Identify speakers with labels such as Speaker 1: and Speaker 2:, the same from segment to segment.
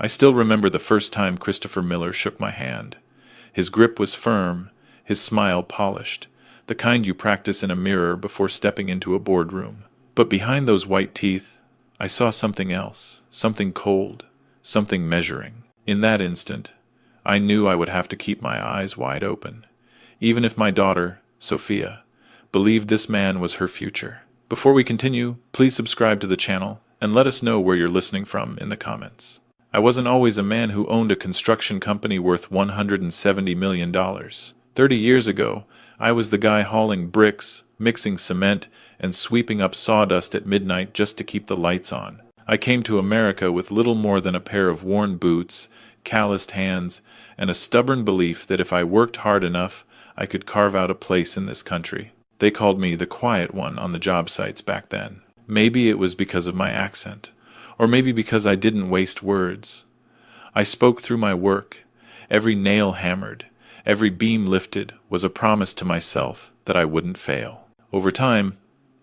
Speaker 1: I still remember the first time Christopher Miller shook my hand. His grip was firm, his smile polished, the kind you practice in a mirror before stepping into a boardroom. But behind those white teeth, I saw something else, something cold, something measuring. In that instant, I knew I would have to keep my eyes wide open, even if my daughter, Sophia, believed this man was her future. Before we continue, please subscribe to the channel and let us know where you're listening from in the comments. I wasn't always a man who owned a construction company worth $170 million. 30 years ago, I was the guy hauling bricks, mixing cement, and sweeping up sawdust at midnight just to keep the lights on. I came to America with little more than a pair of worn boots, calloused hands, and a stubborn belief that if I worked hard enough, I could carve out a place in this country. They called me the quiet one on the job sites back then. Maybe it was because of my accent, or maybe because I didn't waste words. I spoke through my work. Every nail hammered, every beam lifted was a promise to myself that I wouldn't fail. Over time,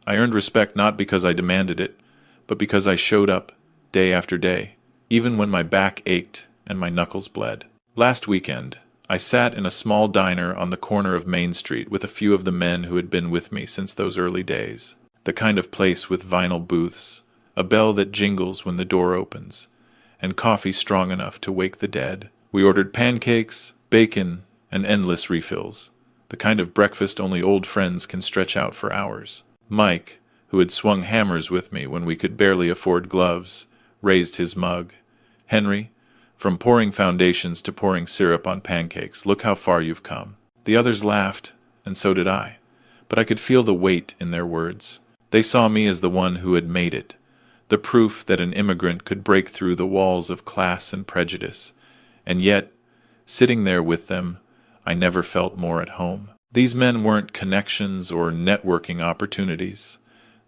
Speaker 1: I earned respect not because I demanded it, but because I showed up day after day, even when my back ached and my knuckles bled. Last weekend, I sat in a small diner on the corner of Main Street with a few of the men who had been with me since those early days. The kind of place with vinyl booths, a bell that jingles when the door opens, and coffee strong enough to wake the dead. We ordered pancakes, bacon, and endless refills, the kind of breakfast only old friends can stretch out for hours. Mike, who had swung hammers with me when we could barely afford gloves, raised his mug. Henry, from pouring foundations to pouring syrup on pancakes, look how far you've come. The others laughed, and so did I, but I could feel the weight in their words. They saw me as the one who had made it, the proof that an immigrant could break through the walls of class and prejudice, and yet, sitting there with them, I never felt more at home. These men weren't connections or networking opportunities.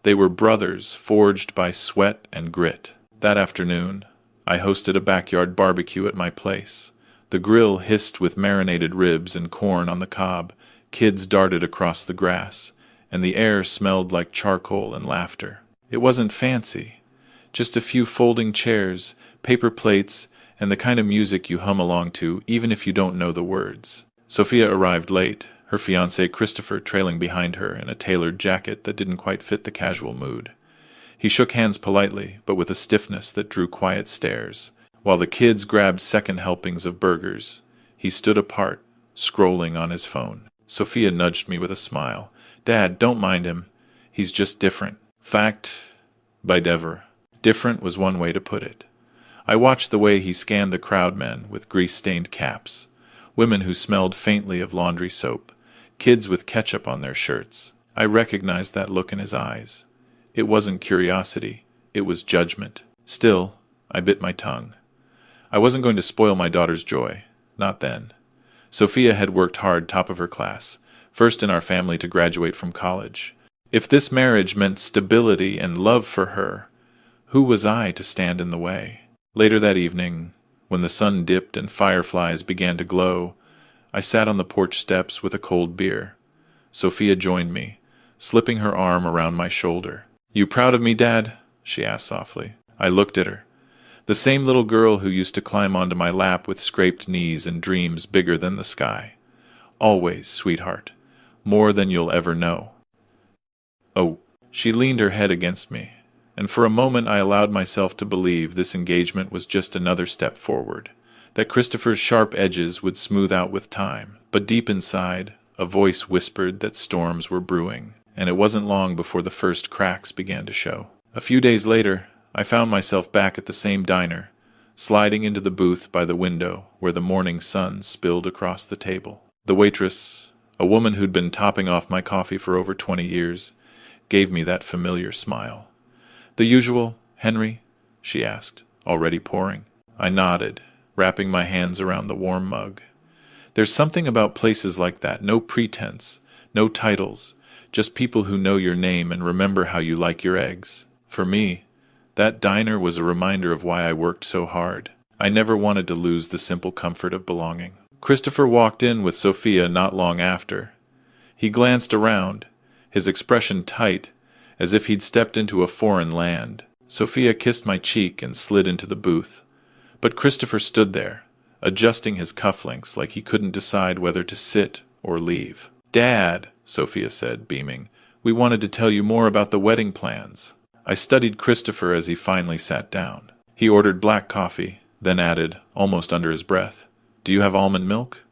Speaker 1: They were brothers forged by sweat and grit. That afternoon, I hosted a backyard barbecue at my place. The grill hissed with marinated ribs and corn on the cob, kids darted across the grass, and the air smelled like charcoal and laughter. It wasn't fancy. Just a few folding chairs, paper plates, and the kind of music you hum along to even if you don't know the words. Sophia arrived late, her fiancé Christopher trailing behind her in a tailored jacket that didn't quite fit the casual mood. He shook hands politely, but with a stiffness that drew quiet stares. While the kids grabbed second helpings of burgers, he stood apart, scrolling on his phone. Sophia nudged me with a smile. "Dad, don't mind him. He's just different." Fact by Dever. Different was one way to put it. I watched the way he scanned the crowd, men with grease-stained caps, women who smelled faintly of laundry soap, kids with ketchup on their shirts. I recognized that look in his eyes. It wasn't curiosity, it was judgment. Still, I bit my tongue. I wasn't going to spoil my daughter's joy. Not then. Sophia had worked hard, top of her class, first in our family to graduate from college. If this marriage meant stability and love for her, who was I to stand in the way? Later that evening, when the sun dipped and fireflies began to glow, I sat on the porch steps with a cold beer. Sophia joined me, slipping her arm around my shoulder. "You proud of me, Dad?" she asked softly. I looked at her. The same little girl who used to climb onto my lap with scraped knees and dreams bigger than the sky. Always, sweetheart. More than you'll ever know. Oh, she leaned her head against me, and for a moment I allowed myself to believe this engagement was just another step forward, that Christopher's sharp edges would smooth out with time. But deep inside, a voice whispered that storms were brewing, and it wasn't long before the first cracks began to show. A few days later, I found myself back at the same diner, sliding into the booth by the window where the morning sun spilled across the table. The waitress, a woman who'd been topping off my coffee for over 20 years, gave me that familiar smile. "The usual, Henry?" she asked, already pouring. I nodded, wrapping my hands around the warm mug. There's something about places like that, no pretense, no titles, just people who know your name and remember how you like your eggs. For me, that diner was a reminder of why I worked so hard. I never wanted to lose the simple comfort of belonging. Christopher walked in with Sophia not long after. He glanced around, his expression tight, as if he'd stepped into a foreign land. Sophia kissed my cheek and slid into the booth, But Christopher stood there, adjusting his cufflinks like he couldn't decide whether to sit or leave. "Dad," Sophia said, beaming, "we wanted to tell you more about the wedding plans." I studied Christopher as he finally sat down. He ordered black coffee, then added, almost under his breath, "Do you have almond milk?"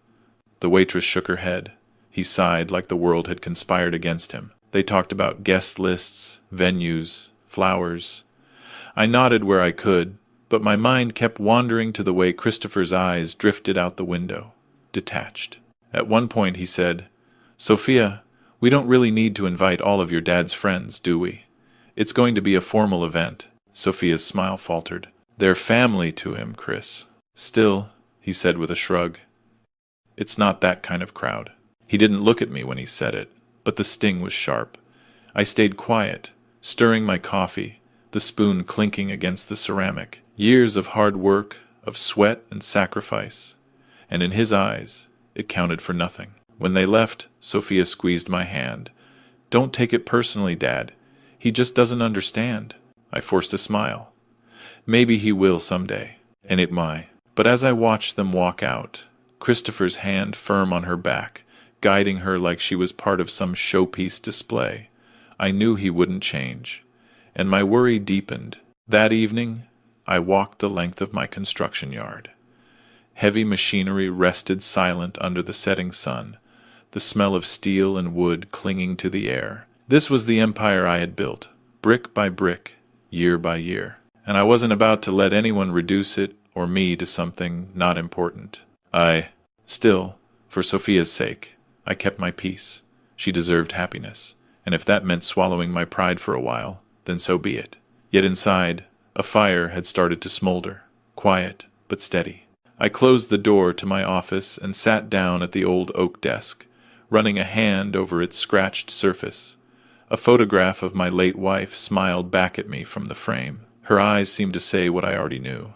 Speaker 1: The waitress shook her head. He sighed like the world had conspired against him. They talked about guest lists, venues, flowers. I nodded where I could, but my mind kept wandering to the way Christopher's eyes drifted out the window, detached. At one point he said, "Sophia, we don't really need to invite all of your dad's friends, do we? It's going to be a formal event." Sophia's smile faltered. "They're family to him, Chris." "Still," he said with a shrug, "it's not that kind of crowd." He didn't look at me when he said it, but the sting was sharp. I stayed quiet, stirring my coffee, the spoon clinking against the ceramic. Years of hard work, of sweat and sacrifice. And in his eyes, it counted for nothing. When they left, Sophia squeezed my hand. "Don't take it personally, Dad. He just doesn't understand." I forced a smile. "Maybe he will someday, and it might." But as I watched them walk out, Christopher's hand firm on her back, guiding her like she was part of some showpiece display, I knew he wouldn't change, and my worry deepened. That evening, I walked the length of my construction yard. Heavy machinery rested silent under the setting sun, the smell of steel and wood clinging to the air. This was the empire I had built, brick by brick, year by year, and I wasn't about to let anyone reduce it or me to something not important. Still, for Sophia's sake, I kept my peace. She deserved happiness, and if that meant swallowing my pride for a while, then so be it. Yet inside, a fire had started to smolder, quiet but steady. I closed the door to my office and sat down at the old oak desk, running a hand over its scratched surface. A photograph of my late wife smiled back at me from the frame. Her eyes seemed to say what I already knew.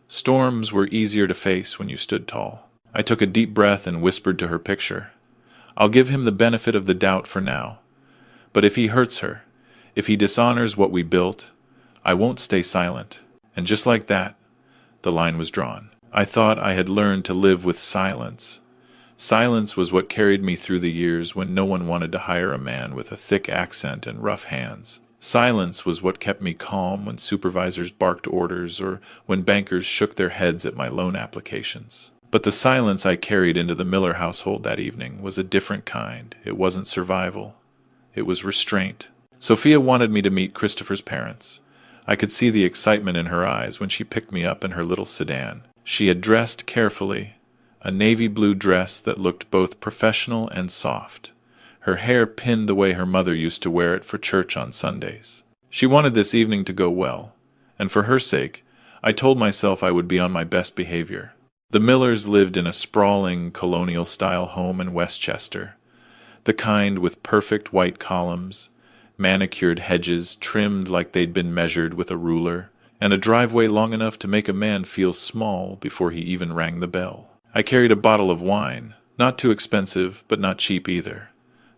Speaker 1: Storms were easier to face when you stood tall. I took a deep breath and whispered to her picture, "I'll give him the benefit of the doubt for now. But if he hurts her, if he dishonors what we built, I won't stay silent." And just like that, the line was drawn. I thought I had learned to live with silence. Silence was what carried me through the years when no one wanted to hire a man with a thick accent and rough hands. Silence was what kept me calm when supervisors barked orders or when bankers shook their heads at my loan applications. But the silence I carried into the Miller household that evening was a different kind. It wasn't survival. It was restraint. Sophia wanted me to meet Christopher's parents. I could see the excitement in her eyes when she picked me up in her little sedan. She had dressed carefully, a navy blue dress that looked both professional and soft, her hair pinned the way her mother used to wear it for church on Sundays. She wanted this evening to go well, and for her sake, I told myself I would be on my best behavior. The Millers lived in a sprawling, colonial-style home in Westchester, the kind with perfect white columns, manicured hedges trimmed like they'd been measured with a ruler, and a driveway long enough to make a man feel small before he even rang the bell. I carried a bottle of wine, not too expensive, but not cheap either,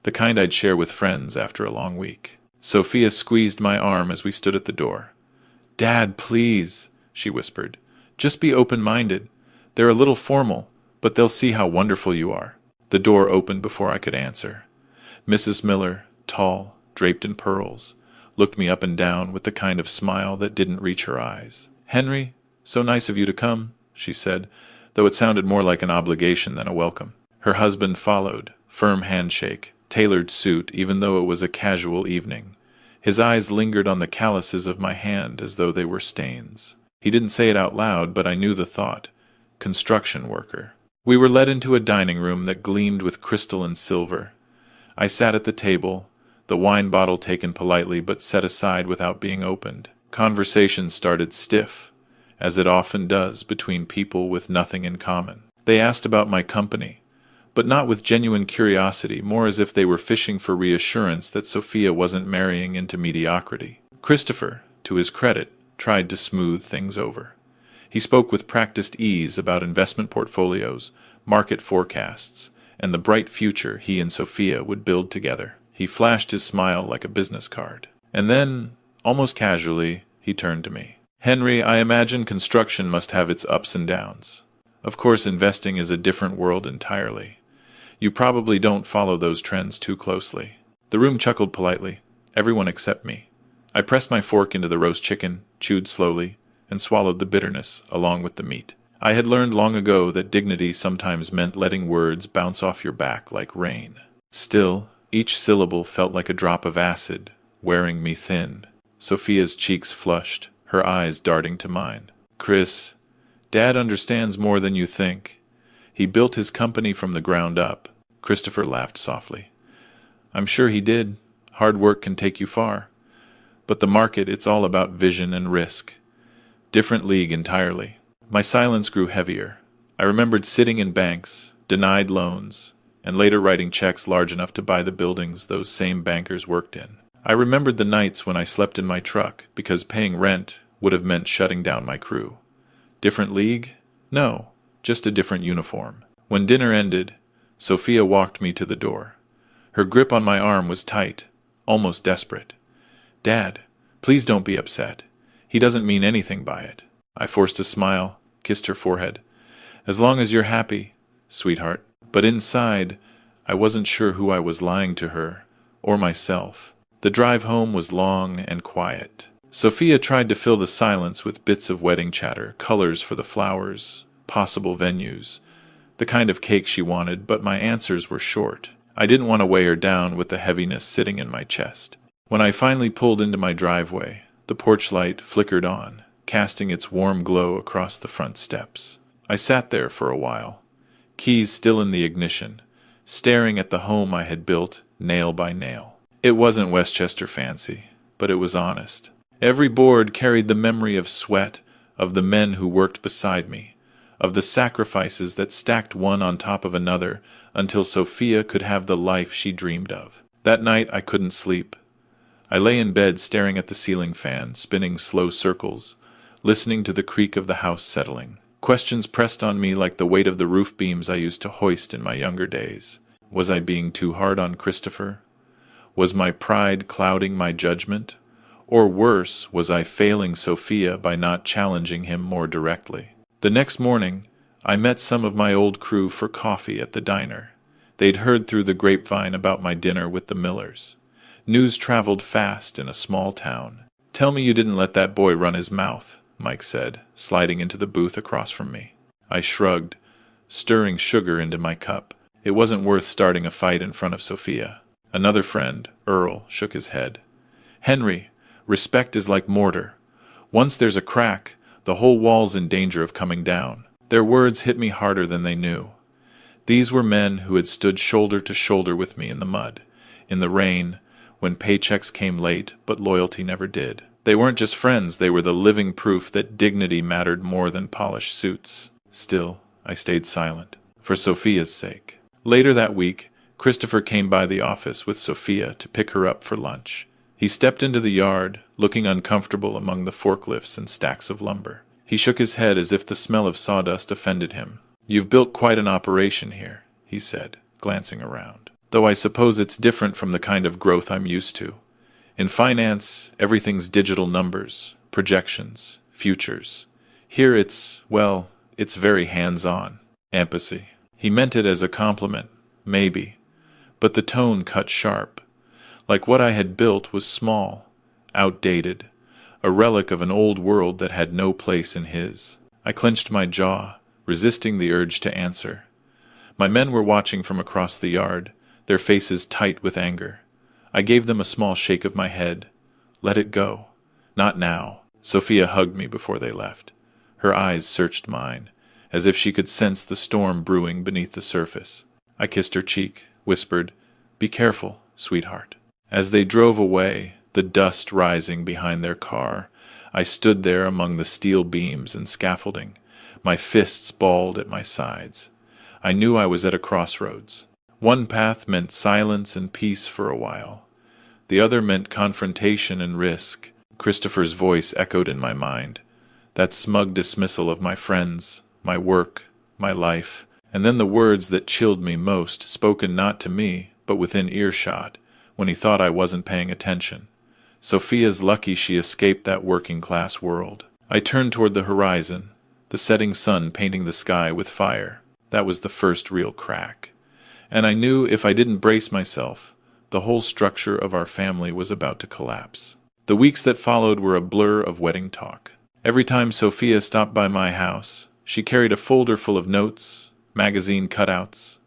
Speaker 1: the kind I'd share with friends after a long week. Sophia squeezed my arm as we stood at the door. "Dad, please," she whispered. "Just be open-minded. They're a little formal, but they'll see how wonderful you are." The door opened before I could answer. Mrs. Miller, tall, draped in pearls, looked me up and down with the kind of smile that didn't reach her eyes. "Henry, so nice of you to come," she said, though it sounded more like an obligation than a welcome. Her husband followed, firm handshake, tailored suit even though it was a casual evening. His eyes lingered on the calluses of my hand as though they were stains. He didn't say it out loud, but I knew the thought. Construction worker. We were led into a dining room that gleamed with crystal and silver. I sat at the table, the wine bottle taken politely but set aside without being opened. Conversation started stiff, as it often does between people with nothing in common. They asked about my company, but not with genuine curiosity, more as if they were fishing for reassurance that Sophia wasn't marrying into mediocrity. Christopher, to his credit, tried to smooth things over. He spoke with practiced ease about investment portfolios, market forecasts, and the bright future he and Sophia would build together. He flashed his smile like a business card. And then, almost casually, he turned to me. Henry, I imagine construction must have its ups and downs. Of course, investing is a different world entirely. You probably don't follow those trends too closely. The room chuckled politely, everyone except me. I pressed my fork into the roast chicken, chewed slowly, and swallowed the bitterness along with the meat. I had learned long ago that dignity sometimes meant letting words bounce off your back like rain. Still, each syllable felt like a drop of acid, wearing me thin. Sophia's cheeks flushed, her eyes darting to mine. Chris, Dad understands more than you think. He built his company from the ground up. Christopher laughed softly. I'm sure he did. Hard work can take you far. But the market, it's all about vision and risk. Different league entirely. My silence grew heavier. I remembered sitting in banks, denied loans, and later writing checks large enough to buy the buildings those same bankers worked in. I remembered the nights when I slept in my truck because paying rent would have meant shutting down my crew. Different league? No, just a different uniform. When dinner ended, Sophia walked me to the door. Her grip on my arm was tight, almost desperate. Dad, please don't be upset. He doesn't mean anything by it. I forced a smile, kissed her forehead. As long as you're happy, sweetheart. But inside, I wasn't sure who I was lying to her, or myself. The drive home was long and quiet. Sophia tried to fill the silence with bits of wedding chatter, colors for the flowers, possible venues, the kind of cake she wanted, but my answers were short. I didn't want to weigh her down with the heaviness sitting in my chest. When I finally pulled into my driveway, the porch light flickered on, casting its warm glow across the front steps. I sat there for a while, keys still in the ignition, staring at the home I had built nail by nail. It wasn't Westchester fancy, but it was honest. Every board carried the memory of sweat, of the men who worked beside me, of the sacrifices that stacked one on top of another until Sophia could have the life she dreamed of. That night I couldn't sleep. I lay in bed staring at the ceiling fan, spinning slow circles, listening to the creak of the house settling. Questions pressed on me like the weight of the roof beams I used to hoist in my younger days. Was I being too hard on Christopher? Was my pride clouding my judgment? Or worse, was I failing Sophia by not challenging him more directly? The next morning, I met some of my old crew for coffee at the diner. They'd heard through the grapevine about my dinner with the Millers. News traveled fast in a small town. Tell me you didn't let that boy run his mouth, Mike said, sliding into the booth across from me. I shrugged, stirring sugar into my cup. It wasn't worth starting a fight in front of Sophia. Another friend, Earl, shook his head. Henry, respect is like mortar. Once there's a crack, the whole wall's in danger of coming down. Their words hit me harder than they knew. These were men who had stood shoulder to shoulder with me in the mud, in the rain, when paychecks came late but loyalty never did. They weren't just friends, they were the living proof that dignity mattered more than polished suits. Still, I stayed silent, for Sophia's sake. Later that week, Christopher came by the office with Sophia to pick her up for lunch. He stepped into the yard, looking uncomfortable among the forklifts and stacks of lumber. He shook his head as if the smell of sawdust offended him. You've built quite an operation here, he said, glancing around. Though I suppose it's different from the kind of growth I'm used to. In finance, everything's digital numbers, projections, futures. Here it's very hands-on. Empathy. He meant it as a compliment, maybe, but the tone cut sharp. Like what I had built was small, outdated, a relic of an old world that had no place in his. I clenched my jaw, resisting the urge to answer. My men were watching from across the yard, their faces tight with anger. I gave them a small shake of my head. Let it go. Not now. Sophia hugged me before they left. Her eyes searched mine, as if she could sense the storm brewing beneath the surface. I kissed her cheek, whispered, "Be careful, sweetheart." As they drove away, the dust rising behind their car, I stood there among the steel beams and scaffolding, my fists balled at my sides. I knew I was at a crossroads. One path meant silence and peace for a while. The other meant confrontation and risk. Christopher's voice echoed in my mind. That smug dismissal of my friends, my work, my life, and then the words that chilled me most, spoken not to me, but within earshot, when he thought I wasn't paying attention. Sophia's lucky she escaped that working-class world. I turned toward the horizon, the setting sun painting the sky with fire. That was the first real crack. And I knew if I didn't brace myself, the whole structure of our family was about to collapse. The weeks that followed were a blur of wedding talk. Every time Sophia stopped by my house, she carried a folder full of notes, magazine cutouts,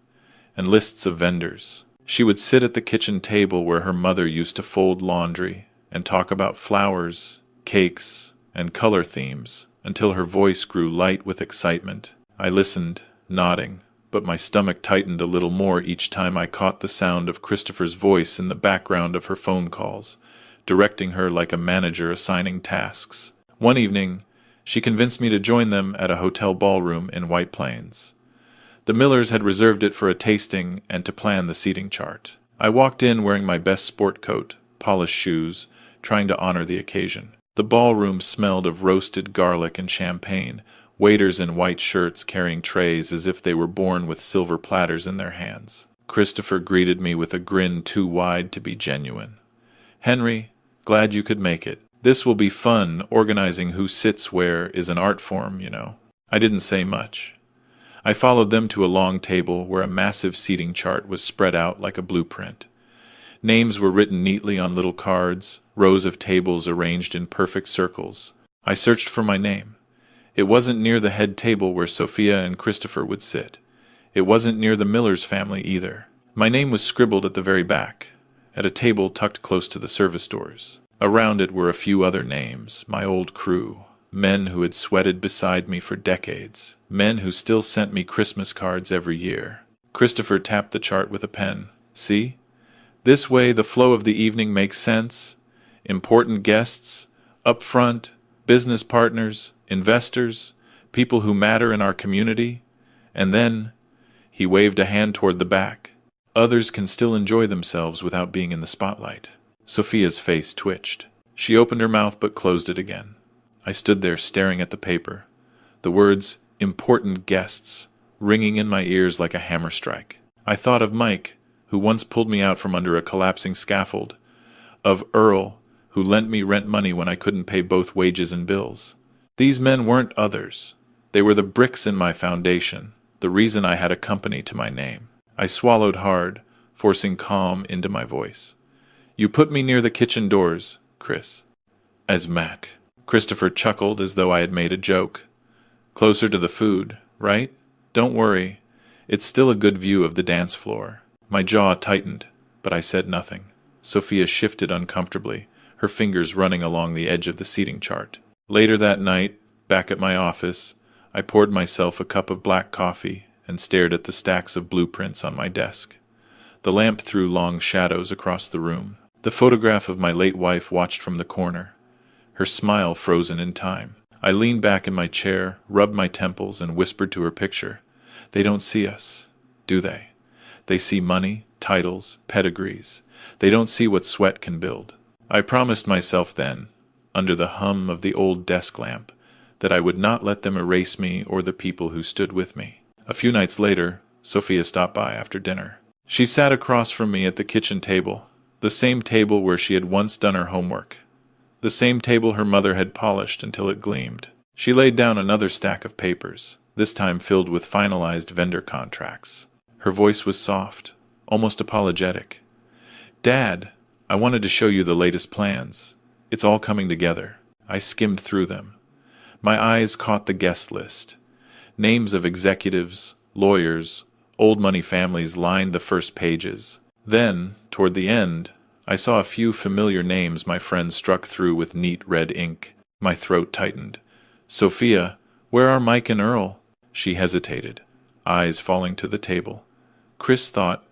Speaker 1: and lists of vendors. She would sit at the kitchen table where her mother used to fold laundry and talk about flowers, cakes, and color themes until her voice grew light with excitement. I listened, nodding, but my stomach tightened a little more each time I caught the sound of Christopher's voice in the background of her phone calls, directing her like a manager assigning tasks. One evening, she convinced me to join them at a hotel ballroom in White Plains. The Millers had reserved it for a tasting and to plan the seating chart. I walked in wearing my best sport coat, polished shoes, trying to honor the occasion. The ballroom smelled of roasted garlic and champagne, waiters in white shirts carrying trays as if they were born with silver platters in their hands. Christopher greeted me with a grin too wide to be genuine. "Henry, glad you could make it. This will be fun. Organizing who sits where is an art form, you know." I didn't say much. I followed them to a long table where a massive seating chart was spread out like a blueprint. Names were written neatly on little cards, rows of tables arranged in perfect circles. I searched for my name. It wasn't near the head table where Sophia and Christopher would sit. It wasn't near the Miller's family either. My name was scribbled at the very back, at a table tucked close to the service doors. Around it were a few other names, my old crew, men who had sweated beside me for decades, men who still sent me Christmas cards every year. Christopher tapped the chart with a pen. "See? This way the flow of the evening makes sense. Important guests, up front, business partners, investors, people who matter in our community. And then," he waved a hand toward the back, "others can still enjoy themselves without being in the spotlight." Sophia's face twitched. She opened her mouth but closed it again. I stood there staring at the paper, the words "important guests" ringing in my ears like a hammer strike. I thought of Mike, who once pulled me out from under a collapsing scaffold, of Earl, who lent me rent money when I couldn't pay both wages and bills. These men weren't others. They were the bricks in my foundation, the reason I had a company to my name. I swallowed hard, forcing calm into my voice. "You put me near the kitchen doors, Chris." "As Mac." Christopher chuckled as though I had made a joke. "Closer to the food, right? Don't worry. It's still a good view of the dance floor." My jaw tightened, but I said nothing. Sophia shifted uncomfortably, her fingers running along the edge of the seating chart. Later that night, back at my office, I poured myself a cup of black coffee and stared at the stacks of blueprints on my desk. The lamp threw long shadows across the room. The photograph of my late wife watched from the corner, her smile frozen in time. I leaned back in my chair, rubbed my temples, and whispered to her picture. "They don't see us, do they? They see money, titles, pedigrees. They don't see what sweat can build." I promised myself then, under the hum of the old desk lamp, that I would not let them erase me or the people who stood with me. A few nights later, Sophia stopped by after dinner. She sat across from me at the kitchen table, the same table where she had once done her homework, the same table her mother had polished until it gleamed. She laid down another stack of papers, this time filled with finalized vendor contracts. Her voice was soft, almost apologetic. "Dad, I wanted to show you the latest plans. It's all coming together." I skimmed through them. My eyes caught the guest list. Names of executives, lawyers, old money families lined the first pages. Then, toward the end, I saw a few familiar names my friends struck through with neat red ink. My throat tightened. "Sophia, where are Mike and Earl?" She hesitated, eyes falling to the table. Chris thought,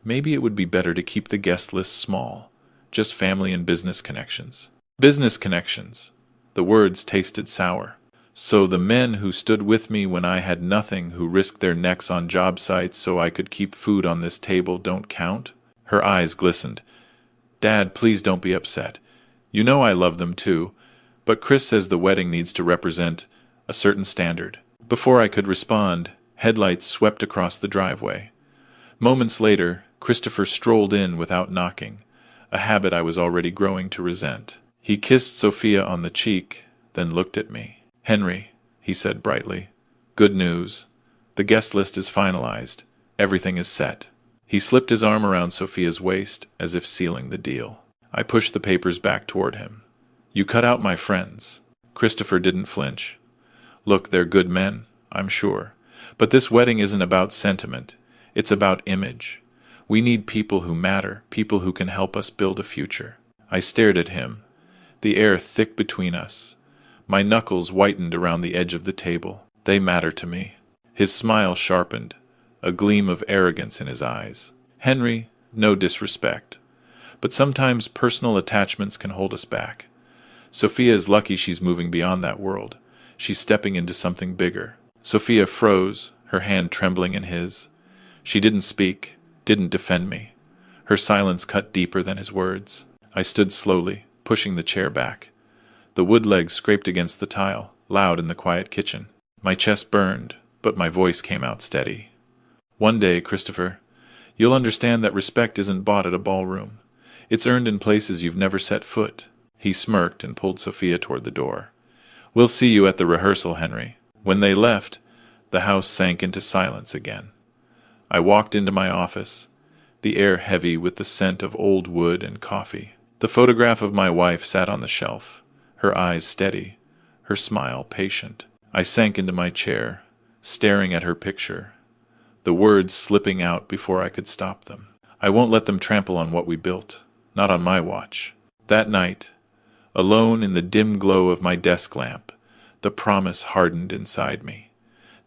Speaker 1: maybe it would be better to keep the guest list small, just family and business connections. Business connections. The words tasted sour. So the men who stood with me when I had nothing, who risked their necks on job sites so I could keep food on this table, don't count? Her eyes glistened. "Dad, please don't be upset. You know I love them too, but Chris says the wedding needs to represent a certain standard." Before I could respond, headlights swept across the driveway. Moments later, Christopher strolled in without knocking, a habit I was already growing to resent. He kissed Sophia on the cheek, then looked at me. "Henry," he said brightly. "Good news. The guest list is finalized. Everything is set." He slipped his arm around Sophia's waist, as if sealing the deal. I pushed the papers back toward him. "You cut out my friends." Christopher didn't flinch. "Look, they're good men, I'm sure. But this wedding isn't about sentiment. It's about image. We need people who matter, people who can help us build a future." I stared at him, the air thick between us. My knuckles whitened around the edge of the table. "They matter to me." His smile sharpened, a gleam of arrogance in his eyes. "Henry, no disrespect. But sometimes personal attachments can hold us back. Sophia is lucky she's moving beyond that world. She's stepping into something bigger." Sophia froze, her hand trembling in his. She didn't speak, didn't defend me. Her silence cut deeper than his words. I stood slowly, pushing the chair back. The wood legs scraped against the tile, loud in the quiet kitchen. My chest burned, but my voice came out steady. "One day, Christopher, you'll understand that respect isn't bought at a ballroom. It's earned in places you've never set foot." He smirked and pulled Sophia toward the door. "We'll see you at the rehearsal, Henry." When they left, the house sank into silence again. I walked into my office, the air heavy with the scent of old wood and coffee. The photograph of my wife sat on the shelf, her eyes steady, her smile patient. I sank into my chair, staring at her picture, the words slipping out before I could stop them. "I won't let them trample on what we built, not on my watch." That night, alone in the dim glow of my desk lamp, the promise hardened inside me.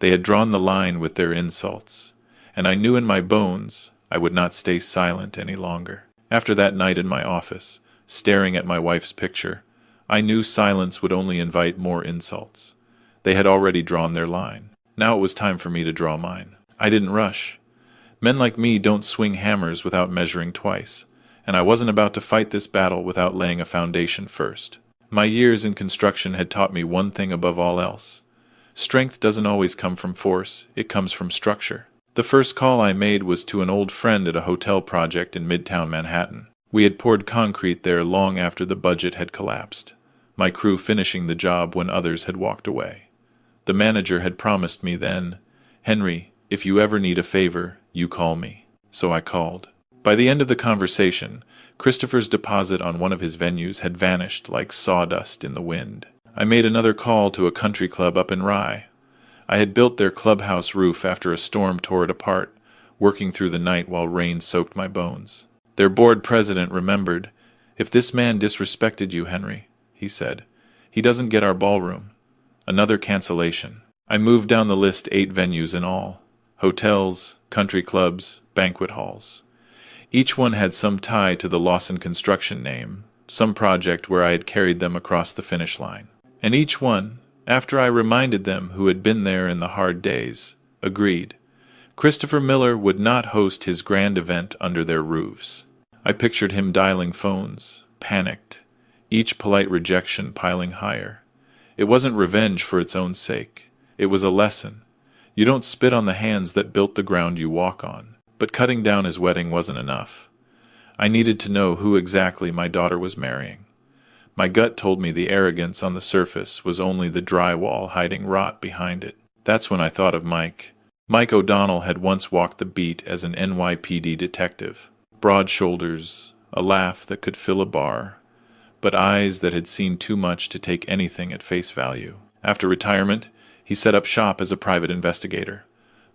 Speaker 1: They had drawn the line with their insults, and I knew in my bones I would not stay silent any longer. After that night in my office, staring at my wife's picture, I knew silence would only invite more insults. They had already drawn their line. Now it was time for me to draw mine. I didn't rush. Men like me don't swing hammers without measuring twice, and I wasn't about to fight this battle without laying a foundation first. My years in construction had taught me one thing above all else. Strength doesn't always come from force, it comes from structure. The first call I made was to an old friend at a hotel project in Midtown Manhattan. We had poured concrete there long after the budget had collapsed, my crew finishing the job when others had walked away. The manager had promised me then, "Henry, if you ever need a favor, you call me." So I called. By the end of the conversation, Christopher's deposit on one of his venues had vanished like sawdust in the wind. I made another call to a country club up in Rye. I had built their clubhouse roof after a storm tore it apart, working through the night while rain soaked my bones. Their board president remembered. "If this man disrespected you, Henry," he said, "he doesn't get our ballroom." Another cancellation. I moved down the list 8 venues in all. Hotels, country clubs, banquet halls. Each one had some tie to the Lawson Construction name, some project where I had carried them across the finish line. And each one, after I reminded them who had been there in the hard days, agreed. Christopher Miller would not host his grand event under their roofs. I pictured him dialing phones, panicked, each polite rejection piling higher. It wasn't revenge for its own sake. It was a lesson. You don't spit on the hands that built the ground you walk on. But cutting down his wedding wasn't enough. I needed to know who exactly my daughter was marrying. My gut told me the arrogance on the surface was only the drywall hiding rot behind it. That's when I thought of Mike. Mike O'Donnell had once walked the beat as an NYPD detective. Broad shoulders, a laugh that could fill a bar, but eyes that had seen too much to take anything at face value. After retirement, he set up shop as a private investigator,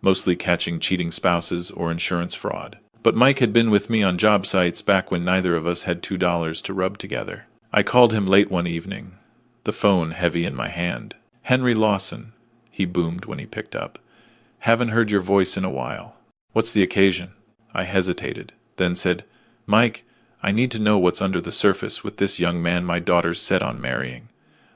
Speaker 1: mostly catching cheating spouses or insurance fraud. But Mike had been with me on job sites back when neither of us had $2 to rub together. I called him late one evening, the phone heavy in my hand. "Henry Lawson," he boomed when he picked up. "Haven't heard your voice in a while. What's the occasion?" I hesitated, then said, "Mike, I need to know what's under the surface with this young man my daughter's set on marrying.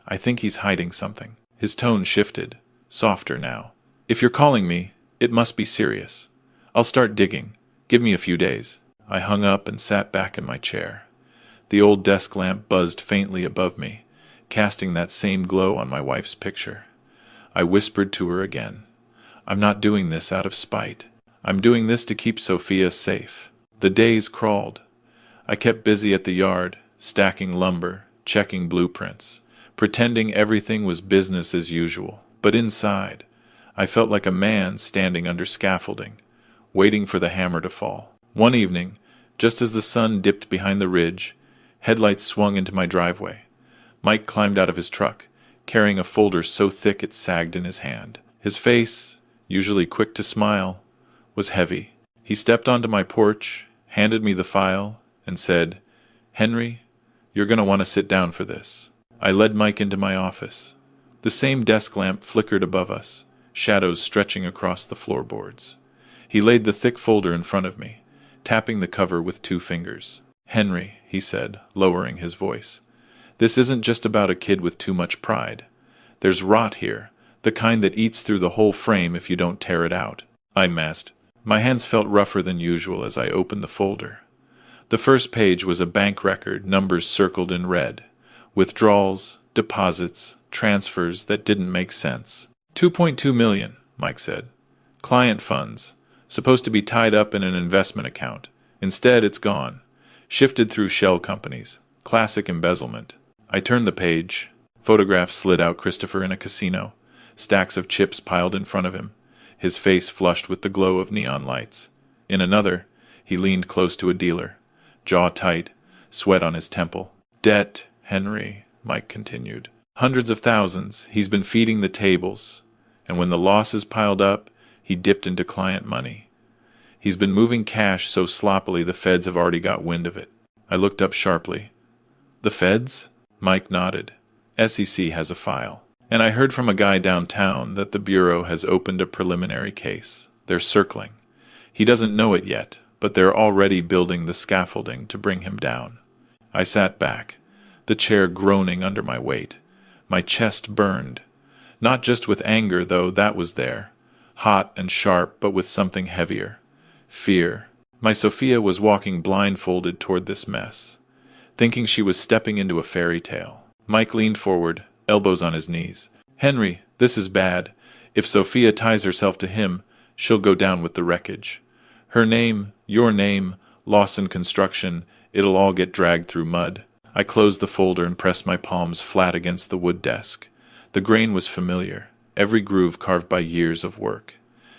Speaker 1: I think he's hiding something." His tone shifted, softer now. "If you're calling me, it must be serious. I'll start digging. Give me a few days." I hung up and sat back in my chair. The old desk lamp buzzed faintly above me, casting that same glow on my wife's picture. I whispered to her again, "I'm not doing this out of spite. I'm doing this to keep Sophia safe." The days crawled. I kept busy at the yard, stacking lumber, checking blueprints, pretending everything was business as usual. But inside, I felt like a man standing under scaffolding, waiting for the hammer to fall. One evening, just as the sun dipped behind the ridge, headlights swung into my driveway. Mike climbed out of his truck, carrying a folder so thick it sagged in his hand. His face, usually quick to smile, was heavy. He stepped onto my porch, handed me the file, and said, "Henry, you're going to want to sit down for this." I led Mike into my office. The same desk lamp flickered above us, shadows stretching across the floorboards. He laid the thick folder in front of me, tapping the cover with 2 fingers. "Henry," he said, lowering his voice, "this isn't just about a kid with too much pride. There's rot here, the kind that eats through the whole frame if you don't tear it out." I masked. My hands felt rougher than usual as I opened the folder. The first page was a bank record, numbers circled in red. Withdrawals, deposits, transfers that didn't make sense. 2.2 million, Mike said. Client funds, supposed to be tied up in an investment account. Instead, it's gone. Shifted through shell companies. Classic embezzlement. I turned the page. Photographs slid out Christopher in a casino. Stacks of chips piled in front of him. His face flushed with the glow of neon lights. In another, he leaned close to a dealer. Jaw tight, sweat on his temple. "Debt, Henry," Mike continued. "Hundreds of thousands. He's been feeding the tables. And when the losses piled up, he dipped into client money. He's been moving cash so sloppily the feds have already got wind of it." I looked up sharply. "The feds?" Mike nodded. "SEC has a file. And I heard from a guy downtown that the Bureau has opened a preliminary case. They're circling. He doesn't know it yet, but they're already building the scaffolding to bring him down." I sat back, the chair groaning under my weight. My chest burned. Not just with anger, though, that was there. Hot and sharp, but with something heavier. Fear. My Sophia was walking blindfolded toward this mess, thinking she was stepping into a fairy tale. Mike leaned forward, elbows on his knees. "Henry, this is bad. If Sophia ties herself to him, she'll go down with the wreckage. Her name, your name, Lawson Construction, it'll all get dragged through mud." I closed the folder and pressed my palms flat against the wood desk. The grain was familiar, every groove carved by years of work.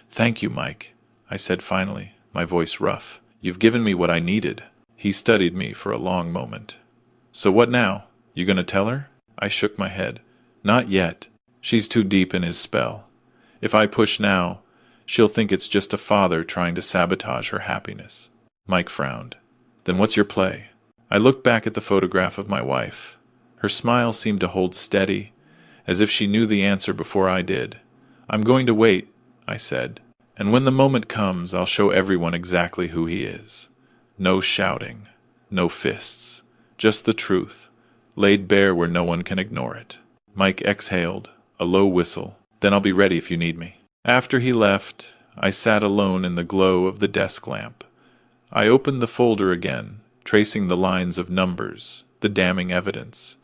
Speaker 1: "Thank you, Mike," I said finally, my voice rough. "You've given me what I needed." He studied me for a long moment. "So what now? You gonna tell her?" I shook my head. "Not yet. She's too deep in his spell. If I push now, she'll think it's just a father trying to sabotage her happiness." Mike frowned. "Then what's your play?" I looked back at the photograph of my wife. Her smile seemed to hold steady, as if she knew the answer before I did. "I'm going to wait," I said. "And when the moment comes, I'll show everyone exactly who he is. No shouting, no fists, just the truth, laid bare where no one can ignore it." Mike exhaled, a low whistle. "Then I'll be ready if you need me." After he left, I sat alone in the glow of the desk lamp. I opened the folder again, tracing the lines of numbers, the damning evidence.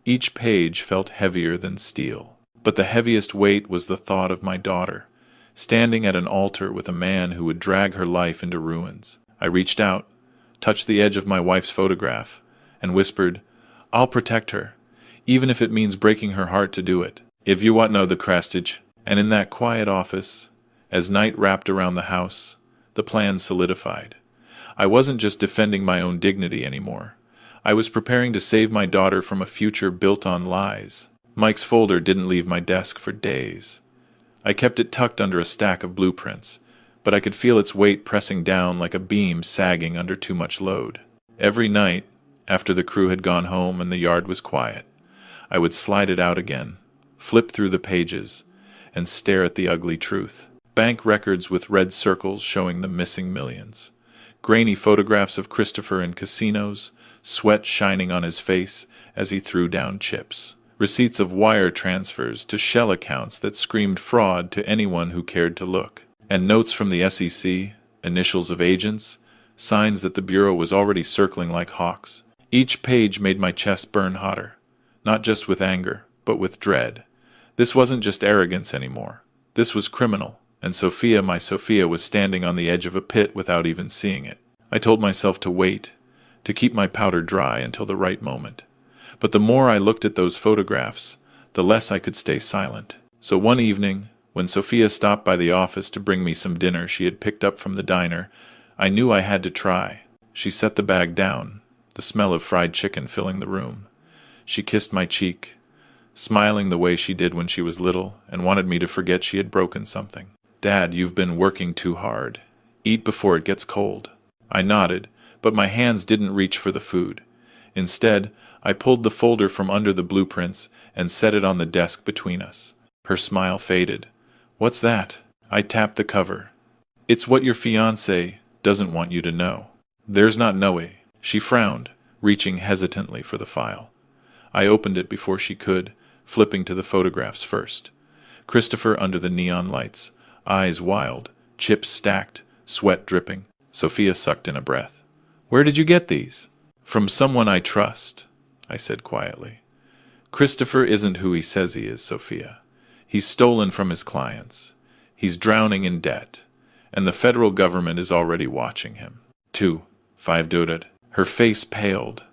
Speaker 1: Each page felt heavier than steel. But the heaviest weight was the thought of my daughter, standing at an altar with a man who would drag her life into ruins. I reached out, touched the edge of my wife's photograph, and whispered, "I'll protect her, even if it means breaking her heart to do it. If you want know the crastage." And in that quiet office, as night wrapped around the house, the plan solidified. I wasn't just defending my own dignity anymore. I was preparing to save my daughter from a future built on lies. Mike's folder didn't leave my desk for days. I kept it tucked under a stack of blueprints, but I could feel its weight pressing down like a beam sagging under too much load. Every night, after the crew had gone home and the yard was quiet, I would slide it out again, flip through the pages, and stare at the ugly truth. Bank records with red circles showing the missing millions. Grainy photographs of Christopher in casinos, sweat shining on his face as he threw down chips. Receipts of wire transfers to shell accounts that screamed fraud to anyone who cared to look. And notes from the SEC, initials of agents, signs that the Bureau was already circling like hawks. Each page made my chest burn hotter, not just with anger, but with dread. This wasn't just arrogance anymore. This was criminal. And Sophia, my Sophia, was standing on the edge of a pit without even seeing it. I told myself to wait, to keep my powder dry until the right moment. But the more I looked at those photographs, the less I could stay silent. So one evening, when Sophia stopped by the office to bring me some dinner she had picked up from the diner, I knew I had to try. She set the bag down, the smell of fried chicken filling the room. She kissed my cheek, smiling the way she did when she was little, and wanted me to forget she had broken something. "Dad, you've been working too hard. Eat before it gets cold." I nodded, but my hands didn't reach for the food. Instead, I pulled the folder from under the blueprints and set it on the desk between us. Her smile faded. "What's that?" I tapped the cover. "It's what your fiancé doesn't want you to know." "There's not Noe." She frowned, reaching hesitantly for the file. I opened it before she could, flipping to the photographs first. Christopher under the neon lights, eyes wild, chips stacked, sweat dripping. Sophia sucked in a breath. "Where did you get these?" "From someone I trust," I said quietly. "Christopher isn't who he says he is, Sophia. He's stolen from his clients. He's drowning in debt. And the federal government is already watching him." 5 doded. Her face paled.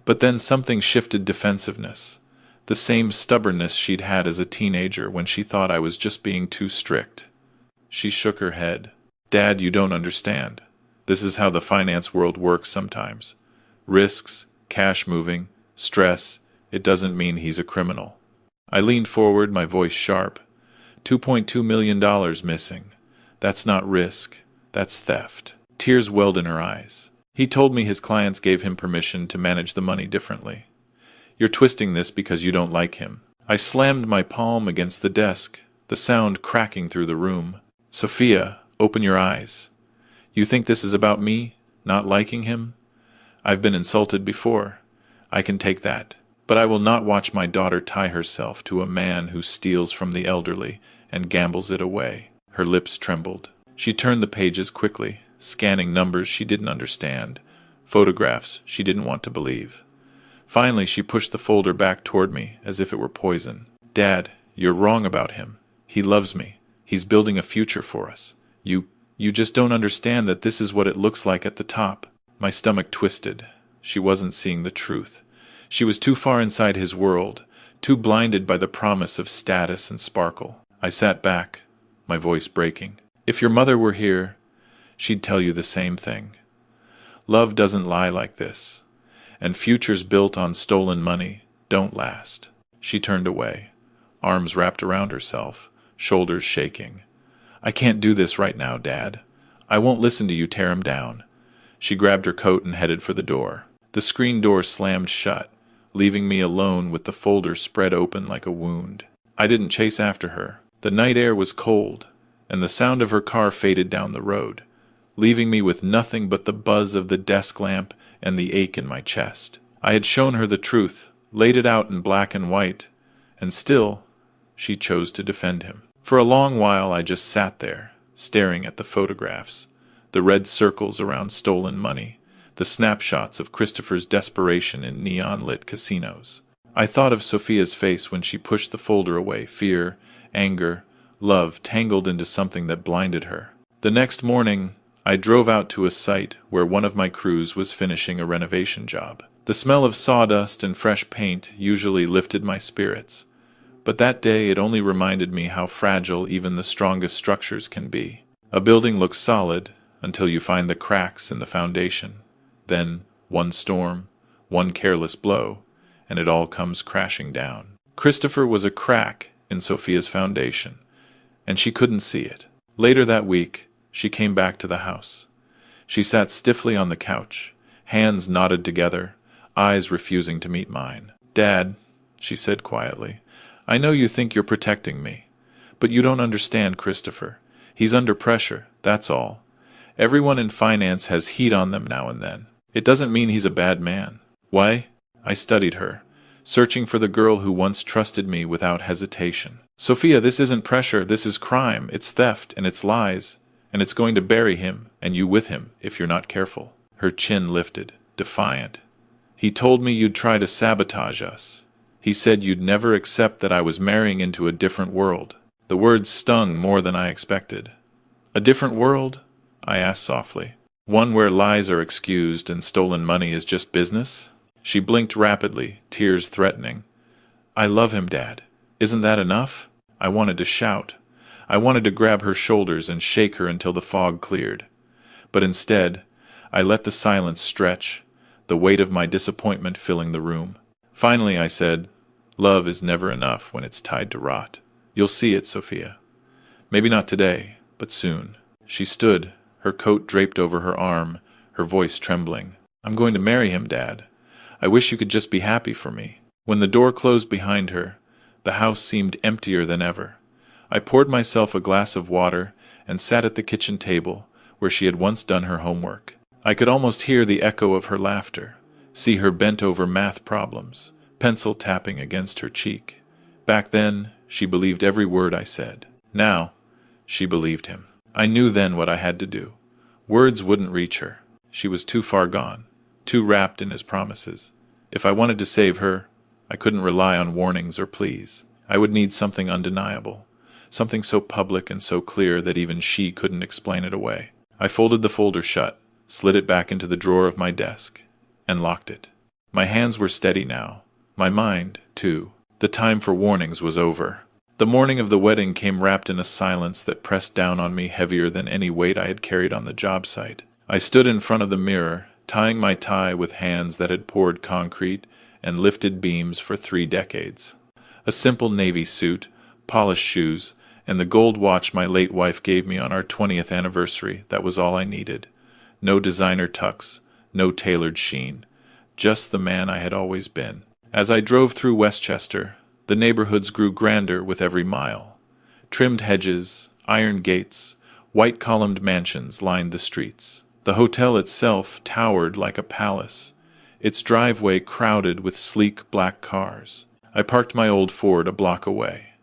Speaker 1: But then something shifted defensiveness. The same stubbornness she'd had as a teenager when she thought I was just being too strict. She shook her head. "Dad, you don't understand. This is how the finance world works sometimes. Risks, cash moving, stress, it doesn't mean he's a criminal." I leaned forward, my voice sharp. $2.2 million missing. That's not risk. That's theft. Tears welled in her eyes. He told me his clients gave him permission to manage the money differently. "You're twisting this because you don't like him." I slammed my palm against the desk, the sound cracking through the room. "Sophia, open your eyes. You think this is about me, not liking him? I've been insulted before. I can take that. But I will not watch my daughter tie herself to a man who steals from the elderly and gambles it away." Her lips trembled. She turned the pages quickly, scanning numbers she didn't understand, photographs she didn't want to believe. Finally, she pushed the folder back toward me, as if it were poison. "Dad, you're wrong about him. He loves me. He's building a future for us. You just don't understand that this is what it looks like at the top." My stomach twisted. She wasn't seeing the truth. She was too far inside his world, too blinded by the promise of status and sparkle. I sat back, my voice breaking. "If your mother were here, she'd tell you the same thing. Love doesn't lie like this, and futures built on stolen money don't last." She turned away, arms wrapped around herself, shoulders shaking. "I can't do this right now, Dad. I won't listen to you tear him down." She grabbed her coat and headed for the door. The screen door slammed shut, leaving me alone with the folder spread open like a wound. I didn't chase after her. The night air was cold, and the sound of her car faded down the road, leaving me with nothing but the buzz of the desk lamp and the ache in my chest. I had shown her the truth, laid it out in black and white, and still she chose to defend him. For a long while I just sat there, staring at the photographs, the red circles around stolen money, the snapshots of Christopher's desperation in neon-lit casinos. I thought of Sophia's face when she pushed the folder away, fear, anger, love tangled into something that blinded her. The next morning, I drove out to a site where one of my crews was finishing a renovation job. The smell of sawdust and fresh paint usually lifted my spirits, but that day it only reminded me how fragile even the strongest structures can be. A building looks solid until you find the cracks in the foundation. Then, one storm, one careless blow, and it all comes crashing down. Christopher was a crack in Sophia's foundation, and she couldn't see it. Later that week, she came back to the house. She sat stiffly on the couch, hands knotted together, eyes refusing to meet mine. "Dad," she said quietly, "I know you think you're protecting me, but you don't understand Christopher. He's under pressure, that's all. Everyone in finance has heat on them now and then. It doesn't mean he's a bad man." "Why?" I studied her, searching for the girl who once trusted me without hesitation. "Sophia, this isn't pressure, this is crime, it's theft, and it's lies, and it's going to bury him, and you with him, if you're not careful." Her chin lifted, defiant. "He told me you'd try to sabotage us. He said you'd never accept that I was marrying into a different world." The words stung more than I expected. "A different world?" I asked softly. "One where lies are excused and stolen money is just business?" She blinked rapidly, tears threatening. I love him, Dad. Isn't that enough? I wanted to shout. I wanted to grab her shoulders and shake her until the fog cleared. But instead, I let the silence stretch, the weight of my disappointment filling the room. Finally, I said, love is never enough when it's tied to rot. You'll see it, Sophia. Maybe not today, but soon. She stood, her coat draped over her arm, her voice trembling. I'm going to marry him, Dad. I wish you could just be happy for me. When the door closed behind her, the house seemed emptier than ever. I poured myself a glass of water and sat at the kitchen table, where she had once done her homework. I could almost hear the echo of her laughter, see her bent over math problems, pencil tapping against her cheek. Back then, she believed every word I said. Now, she believed him. I knew then what I had to do. Words wouldn't reach her. She was too far gone, too wrapped in his promises. If I wanted to save her, I couldn't rely on warnings or pleas. I would need something undeniable, something so public and so clear that even she couldn't explain it away. I folded the folder shut, slid it back into the drawer of my desk, and locked it. My hands were steady now. My mind, too. The time for warnings was over. The morning of the wedding came wrapped in a silence that pressed down on me heavier than any weight I had carried on the job site. I stood in front of the mirror, tying my tie with hands that had poured concrete and lifted beams for 3 decades. A simple navy suit, polished shoes, and the gold watch my late wife gave me on our 20th anniversary, that was all I needed. No designer tucks, no tailored sheen. Just the man I had always been. As I drove through Westchester, the neighborhoods grew grander with every mile. Trimmed hedges, iron gates, white-columned mansions lined the streets. The hotel itself towered like a palace, its driveway crowded with sleek black cars. I parked my old Ford a block away.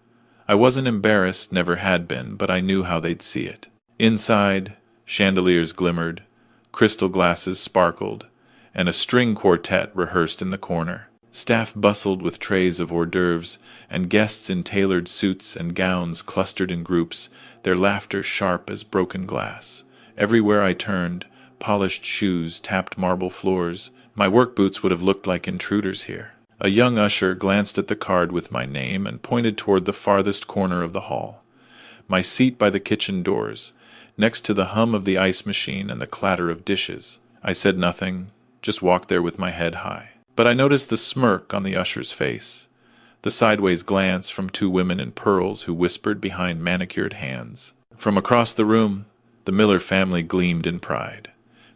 Speaker 1: I wasn't embarrassed, never had been, but I knew how they'd see it. Inside, chandeliers glimmered, crystal glasses sparkled, and a string quartet rehearsed in the corner. Staff bustled with trays of hors d'oeuvres, and guests in tailored suits and gowns clustered in groups, their laughter sharp as broken glass. Everywhere I turned, polished shoes tapped marble floors. My work boots would have looked like intruders here. A young usher glanced at the card with my name and pointed toward the farthest corner of the hall. My seat by the kitchen doors, next to the hum of the ice machine and the clatter of dishes. I said nothing, just walked there with my head high. But I noticed the smirk on the usher's face, the sideways glance from 2 women in pearls who whispered behind manicured hands. From across the room, the Miller family gleamed in pride.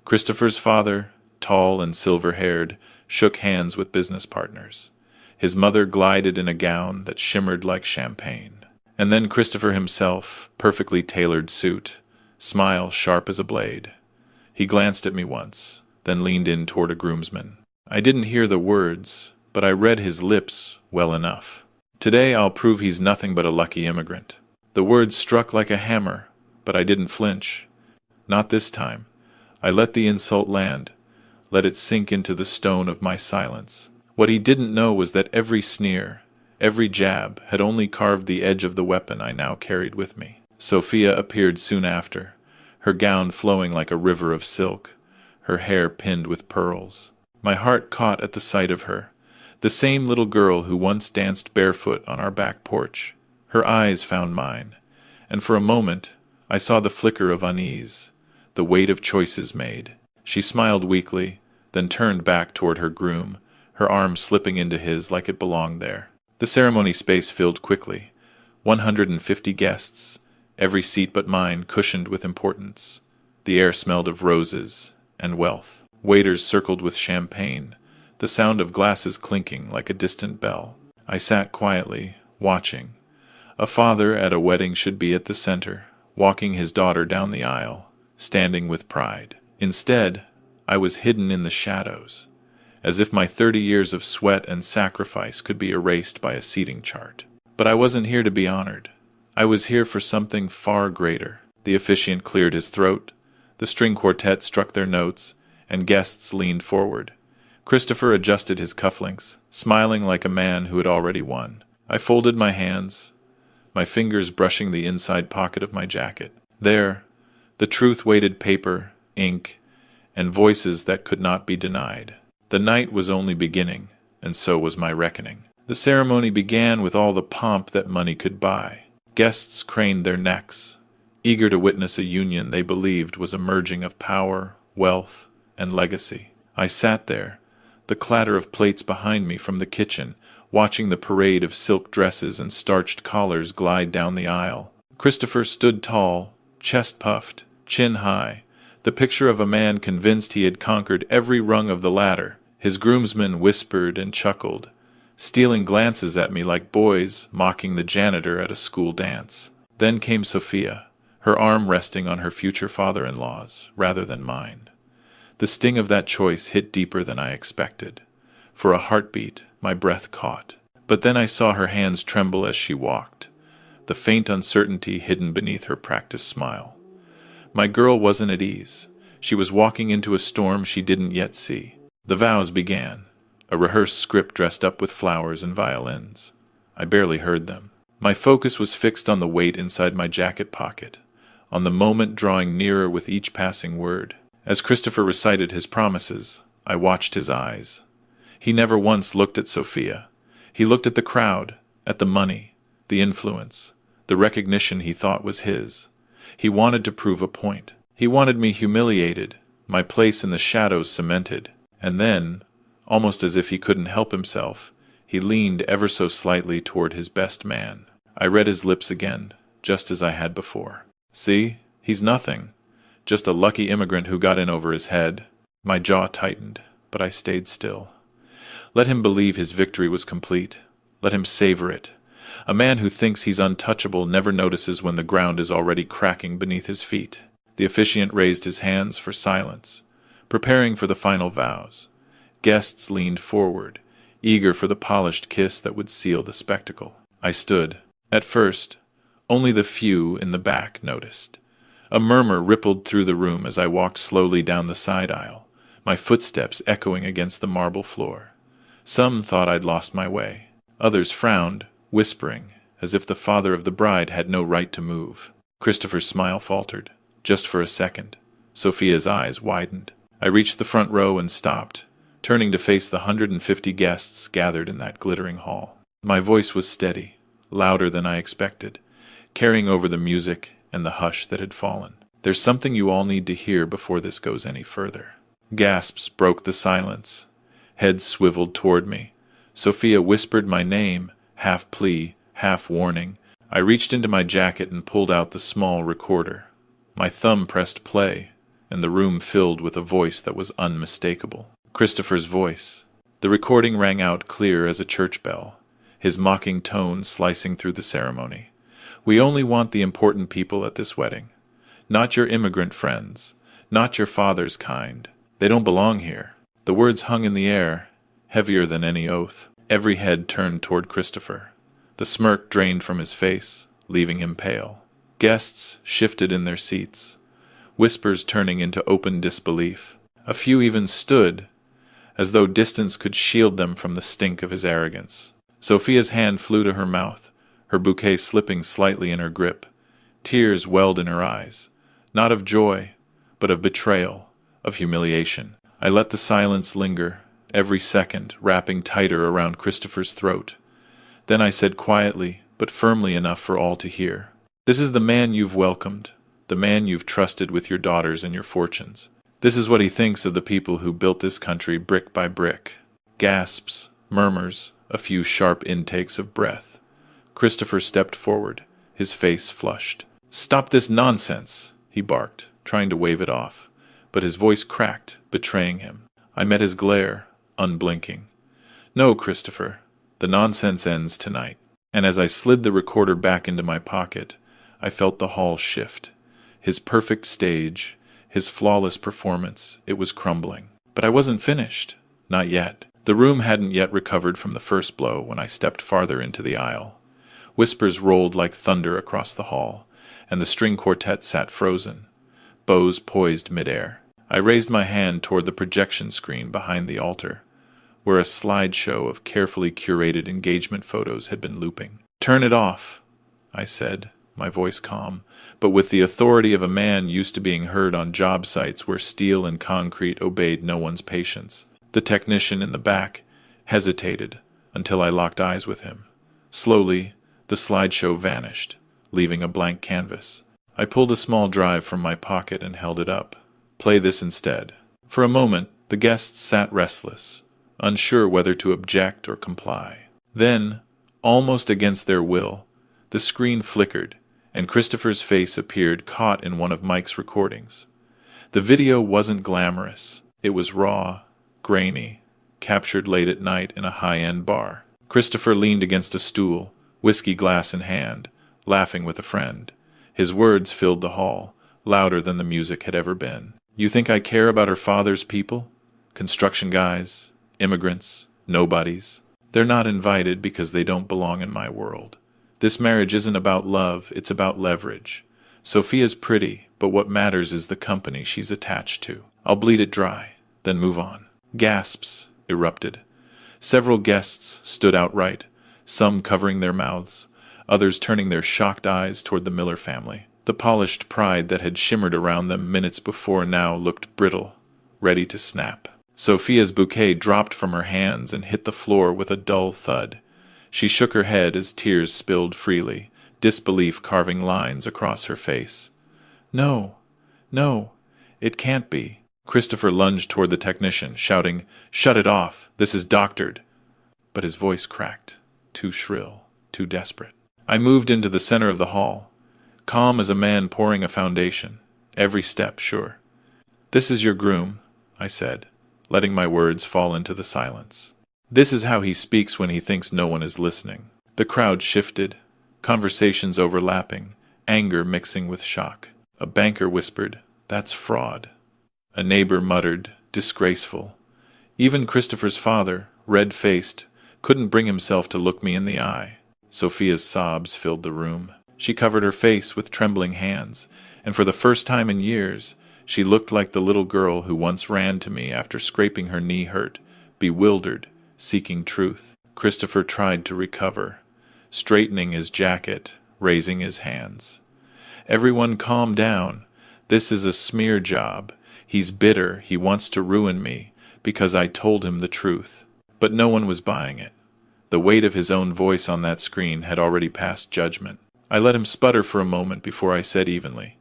Speaker 1: Christopher's father, tall and silver-haired, shook hands with business partners. His mother glided in a gown that shimmered like champagne. And then Christopher himself, perfectly tailored suit, smile sharp as a blade. He glanced at me once, then leaned in toward a groomsman. I didn't hear the words, but I read his lips well enough. Today I'll prove he's nothing but a lucky immigrant. The words struck like a hammer, but I didn't flinch. Not this time. I let the insult land, let it sink into the stone of my silence. What he didn't know was that every sneer, every jab, had only carved the edge of the weapon I now carried with me. Sophia appeared soon after, her gown flowing like a river of silk, her hair pinned with pearls. My heart caught at the sight of her, the same little girl who once danced barefoot on our back porch. Her eyes found mine, and for a moment I saw the flicker of unease, the weight of choices made. She smiled weakly, then turned back toward her groom, her arm slipping into his like it belonged there. The ceremony space filled quickly. 150 guests, every seat but mine cushioned with importance. The air smelled of roses and wealth. Waiters circled with champagne, the sound of glasses clinking like a distant bell. I sat quietly, watching. A father at a wedding should be at the center, walking his daughter down the aisle, standing with pride. Instead, I was hidden in the shadows, as if my 30 years of sweat and sacrifice could be erased by a seating chart. But I wasn't here to be honored. I was here for something far greater. The officiant cleared his throat, the string quartet struck their notes, and guests leaned forward. Christopher adjusted his cufflinks, smiling like a man who had already won. I folded my hands, my fingers brushing the inside pocket of my jacket. There, the truth-weighted paper, ink, and voices that could not be denied. The night was only beginning, and so was my reckoning. The ceremony began with all the pomp that money could buy. Guests craned their necks, eager to witness a union they believed was a merging of power, wealth, and legacy. I sat there, the clatter of plates behind me from the kitchen, watching the parade of silk dresses and starched collars glide down the aisle. Christopher stood tall, chest puffed, chin high, the picture of a man convinced he had conquered every rung of the ladder. His groomsmen whispered and chuckled, stealing glances at me like boys mocking the janitor at a school dance. Then came Sophia, her arm resting on her future father-in-law's rather than mine. The sting of that choice hit deeper than I expected. For a heartbeat, my breath caught. But then I saw her hands tremble as she walked, the faint uncertainty hidden beneath her practiced smile. My girl wasn't at ease. She was walking into a storm she didn't yet see. The vows began, a rehearsed script dressed up with flowers and violins. I barely heard them. My focus was fixed on the weight inside my jacket pocket, on the moment drawing nearer with each passing word. As Christopher recited his promises, I watched his eyes. He never once looked at Sophia. He looked at the crowd, at the money, the influence, the recognition he thought was his. He wanted to prove a point. He wanted me humiliated, my place in the shadows cemented. And then, almost as if he couldn't help himself, he leaned ever so slightly toward his best man. I read his lips again, just as I had before. See, he's nothing. Just a lucky immigrant who got in over his head. My jaw tightened, but I stayed still. Let him believe his victory was complete. Let him savor it. A man who thinks he's untouchable never notices when the ground is already cracking beneath his feet. The officiant raised his hands for silence, preparing for the final vows. Guests leaned forward, eager for the polished kiss that would seal the spectacle. I stood. At first, only the few in the back noticed. A murmur rippled through the room as I walked slowly down the side aisle, my footsteps echoing against the marble floor. Some thought I'd lost my way. Others frowned, whispering, as if the father of the bride had no right to move. Christopher's smile faltered, just for a second. Sophia's eyes widened. I reached the front row and stopped, turning to face the 150 guests gathered in that glittering hall. My voice was steady, louder than I expected, carrying over the music and the hush that had fallen. There's something you all need to hear before this goes any further. Gasps broke the silence. Heads swiveled toward me. Sophia whispered my name, half plea, half warning. I reached into my jacket and pulled out the small recorder. My thumb pressed play, and the room filled with a voice that was unmistakable. Christopher's voice. The recording rang out clear as a church bell, his mocking tone slicing through the ceremony. We only want the important people at this wedding. Not your immigrant friends, not your father's kind. They don't belong here. The words hung in the air, heavier than any oath. Every head turned toward Christopher. The smirk drained from his face, leaving him pale. Guests shifted in their seats, whispers turning into open disbelief. A few even stood, as though distance could shield them from the stink of his arrogance. Sophia's hand flew to her mouth, her bouquet slipping slightly in her grip. Tears welled in her eyes, not of joy, but of betrayal, of humiliation. I let the silence linger, every second wrapping tighter around Christopher's throat. Then I said quietly, but firmly enough for all to hear, "This is the man you've welcomed, the man you've trusted with your daughters and your fortunes. This is what he thinks of the people who built this country brick by brick." Gasps, murmurs, a few sharp intakes of breath. Christopher stepped forward, his face flushed. "Stop this nonsense!" he barked, trying to wave it off, but his voice cracked, betraying him. I met his glare, unblinking. "No, Christopher, the nonsense ends tonight." And as I slid the recorder back into my pocket, I felt the hall shift. His perfect stage, his flawless performance, it was crumbling. But I wasn't finished. Not yet. The room hadn't yet recovered from the first blow when I stepped farther into the aisle. Whispers rolled like thunder across the hall, and the string quartet sat frozen, bows poised midair. I raised my hand toward the projection screen behind the altar, where a slideshow of carefully curated engagement photos had been looping. "Turn it off," I said, my voice calm, but with the authority of a man used to being heard on job sites where steel and concrete obeyed no one's patience. The technician in the back hesitated until I locked eyes with him. Slowly, the slideshow vanished, leaving a blank canvas. I pulled a small drive from my pocket and held it up. Play this instead. For a moment, the guests sat restless, unsure whether to object or comply. Then, almost against their will, the screen flickered, and Christopher's face appeared caught in one of Mike's recordings. The video wasn't glamorous. It was raw, grainy, captured late at night in a high-end bar. Christopher leaned against a stool, whiskey glass in hand, laughing with a friend. His words filled the hall, louder than the music had ever been. "You think I care about her father's people? Construction guys, immigrants, nobodies. They're not invited because they don't belong in my world. This marriage isn't about love, it's about leverage. Sophia's pretty, but what matters is the company she's attached to. I'll bleed it dry, then move on." Gasps erupted. Several guests stood outright, some covering their mouths, others turning their shocked eyes toward the Miller family. The polished pride that had shimmered around them minutes before now looked brittle, ready to snap. Sophia's bouquet dropped from her hands and hit the floor with a dull thud. She shook her head as tears spilled freely, disbelief carving lines across her face. "No, no, it can't be." Christopher lunged toward the technician, shouting, "Shut it off, this is doctored." But his voice cracked, too shrill, too desperate. I moved into the center of the hall, calm as a man pouring a foundation, every step sure. "This is your groom," I said, letting my words fall into the silence. This is how he speaks when he thinks no one is listening. The crowd shifted, conversations overlapping, anger mixing with shock. A banker whispered, "That's fraud." A neighbor muttered, "Disgraceful." Even Christopher's father, red-faced, couldn't bring himself to look me in the eye. Sophia's sobs filled the room. She covered her face with trembling hands, and for the first time in years, she looked like the little girl who once ran to me after scraping her knee hurt, bewildered, seeking truth. Christopher tried to recover, straightening his jacket, raising his hands. "Everyone calm down. This is a smear job. He's bitter, he wants to ruin me, because I told him the truth." But no one was buying it. The weight of his own voice on that screen had already passed judgment. I let him sputter for a moment before I said evenly,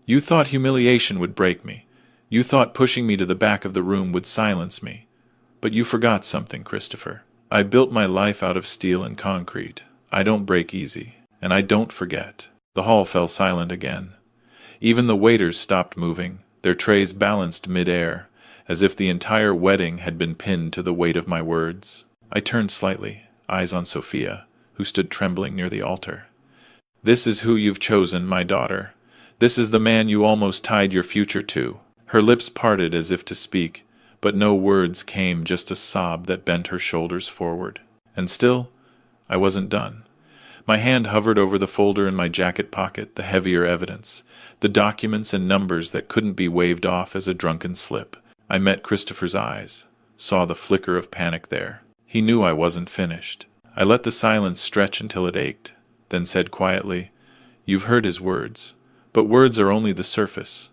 Speaker 1: "You thought humiliation would break me. You thought pushing me to the back of the room would silence me. But you forgot something, Christopher. I built my life out of steel and concrete. I don't break easy, and I don't forget." The hall fell silent again. Even the waiters stopped moving, their trays balanced mid-air, as if the entire wedding had been pinned to the weight of my words. I turned slightly, eyes on Sophia, who stood trembling near the altar. "This is who you've chosen, my daughter. This is the man you almost tied your future to." Her lips parted as if to speak, but no words came, just a sob that bent her shoulders forward. And still, I wasn't done. My hand hovered over the folder in my jacket pocket, the heavier evidence, the documents and numbers that couldn't be waved off as a drunken slip. I met Christopher's eyes, saw the flicker of panic there. He knew I wasn't finished. I let the silence stretch until it ached, then said quietly, "You've heard his words, but words are only the surface.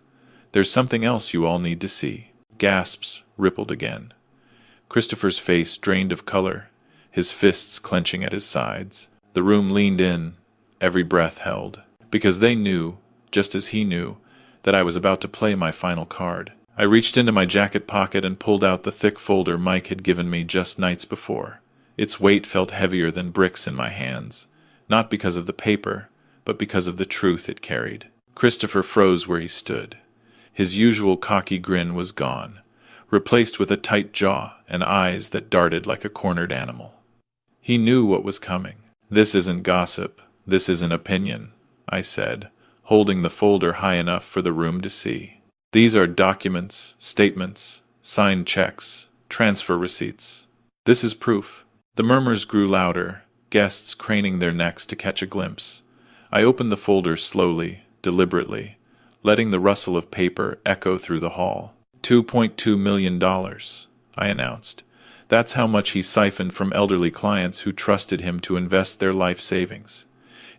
Speaker 1: There's something else you all need to see." Gasps rippled again. Christopher's face drained of color, his fists clenching at his sides. The room leaned in, every breath held, because they knew, just as he knew, that I was about to play my final card. I reached into my jacket pocket and pulled out the thick folder Mike had given me just nights before. Its weight felt heavier than bricks in my hands, not because of the paper, but because of the truth it carried. Christopher froze where he stood. His usual cocky grin was gone, replaced with a tight jaw and eyes that darted like a cornered animal. He knew what was coming. "This isn't gossip, this isn't opinion," I said, holding the folder high enough for the room to see. "These are documents, statements, signed checks, transfer receipts. This is proof." The murmurs grew louder, guests craning their necks to catch a glimpse. I opened the folder slowly, deliberately, letting the rustle of paper echo through the hall. $2.2 million, I announced. That's how much he siphoned from elderly clients who trusted him to invest their life savings.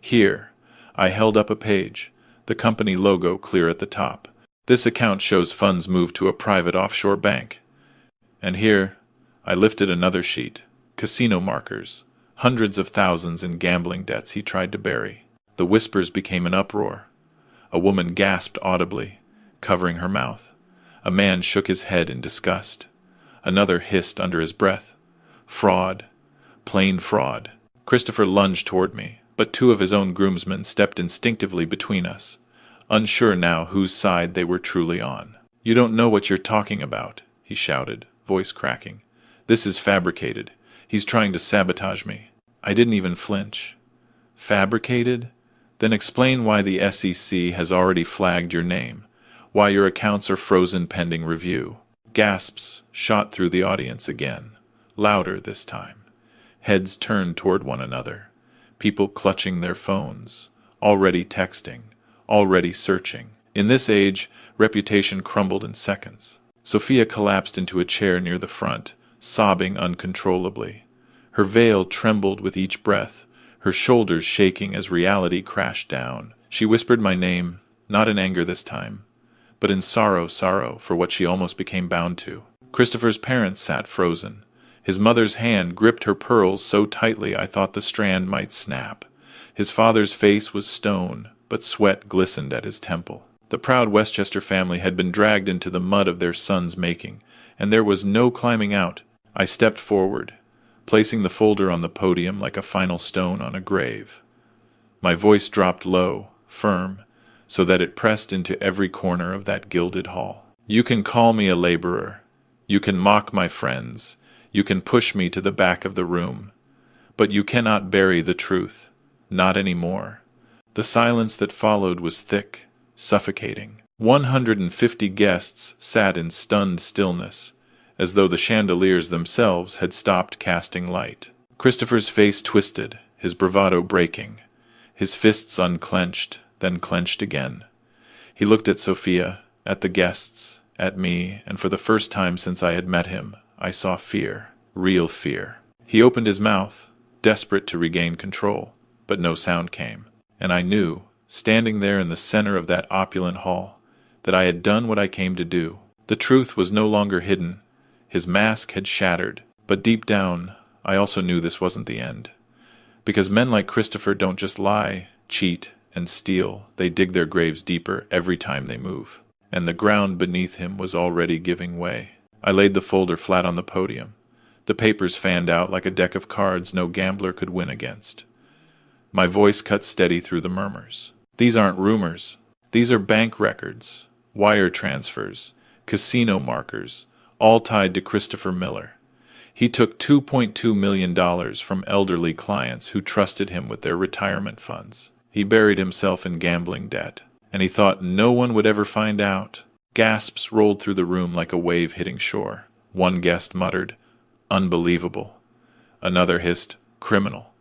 Speaker 1: Here, I held up a page, the company logo clear at the top. "This account shows funds moved to a private offshore bank." And here, I lifted another sheet. Casino markers. Hundreds of thousands in gambling debts he tried to bury. The whispers became an uproar. A woman gasped audibly, covering her mouth. A man shook his head in disgust. Another hissed under his breath. Fraud. Plain fraud. Christopher lunged toward me, but two of his own groomsmen stepped instinctively between us, unsure now whose side they were truly on. "You don't know what you're talking about," he shouted, voice cracking. "This is fabricated. He's trying to sabotage me." I didn't even flinch. Fabricated? Then explain why the SEC has already flagged your name, why your accounts are frozen pending review. Gasps shot through the audience again, louder this time. Heads turned toward one another, people clutching their phones, already texting, already searching. In this age, reputation crumbled in seconds. Sophia collapsed into a chair near the front, sobbing uncontrollably. Her veil trembled with each breath, her shoulders shaking as reality crashed down. She whispered my name, not in anger this time, but in sorrow for what she almost became bound to. Christopher's parents sat frozen. His mother's hand gripped her pearls so tightly I thought the strand might snap. His father's face was stone, but sweat glistened at his temple. The proud Westchester family had been dragged into the mud of their son's making, and there was no climbing out. I stepped forward, placing the folder on the podium like a final stone on a grave. My voice dropped low, firm, so that it pressed into every corner of that gilded hall. "You can call me a laborer. You can mock my friends. You can push me to the back of the room. But you cannot bury the truth. Not anymore." The silence that followed was thick, suffocating. 150 guests sat in stunned stillness, as though the chandeliers themselves had stopped casting light. Christopher's face twisted, his bravado breaking. His fists unclenched, then clenched again. He looked at Sophia, at the guests, at me, and for the first time since I had met him, I saw fear, real fear. He opened his mouth, desperate to regain control, but no sound came. And I knew, standing there in the center of that opulent hall, that I had done what I came to do. The truth was no longer hidden. His mask had shattered, but deep down, I also knew this wasn't the end. Because men like Christopher don't just lie, cheat, and steal, they dig their graves deeper every time they move. And the ground beneath him was already giving way. I laid the folder flat on the podium. The papers fanned out like a deck of cards no gambler could win against. My voice cut steady through the murmurs. "These aren't rumors. These are bank records, wire transfers, casino markers, all tied to Christopher Miller. He took $2.2 million from elderly clients who trusted him with their retirement funds. He buried himself in gambling debt, and he thought no one would ever find out." Gasps rolled through the room like a wave hitting shore. One guest muttered, "Unbelievable." Another hissed, "Criminal."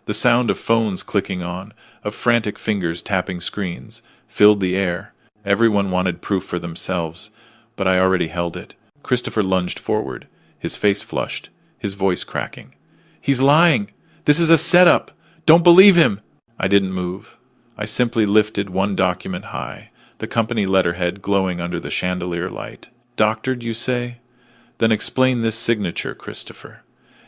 Speaker 1: The sound of phones clicking on, of frantic fingers tapping screens, filled the air. Everyone wanted proof for themselves, but I already held it. Christopher lunged forward, his face flushed, his voice cracking. "He's lying! This is a setup! Don't believe him!" I didn't move. I simply lifted one document high, the company letterhead glowing under the chandelier light. "Doctored, you say? Then explain this signature, Christopher.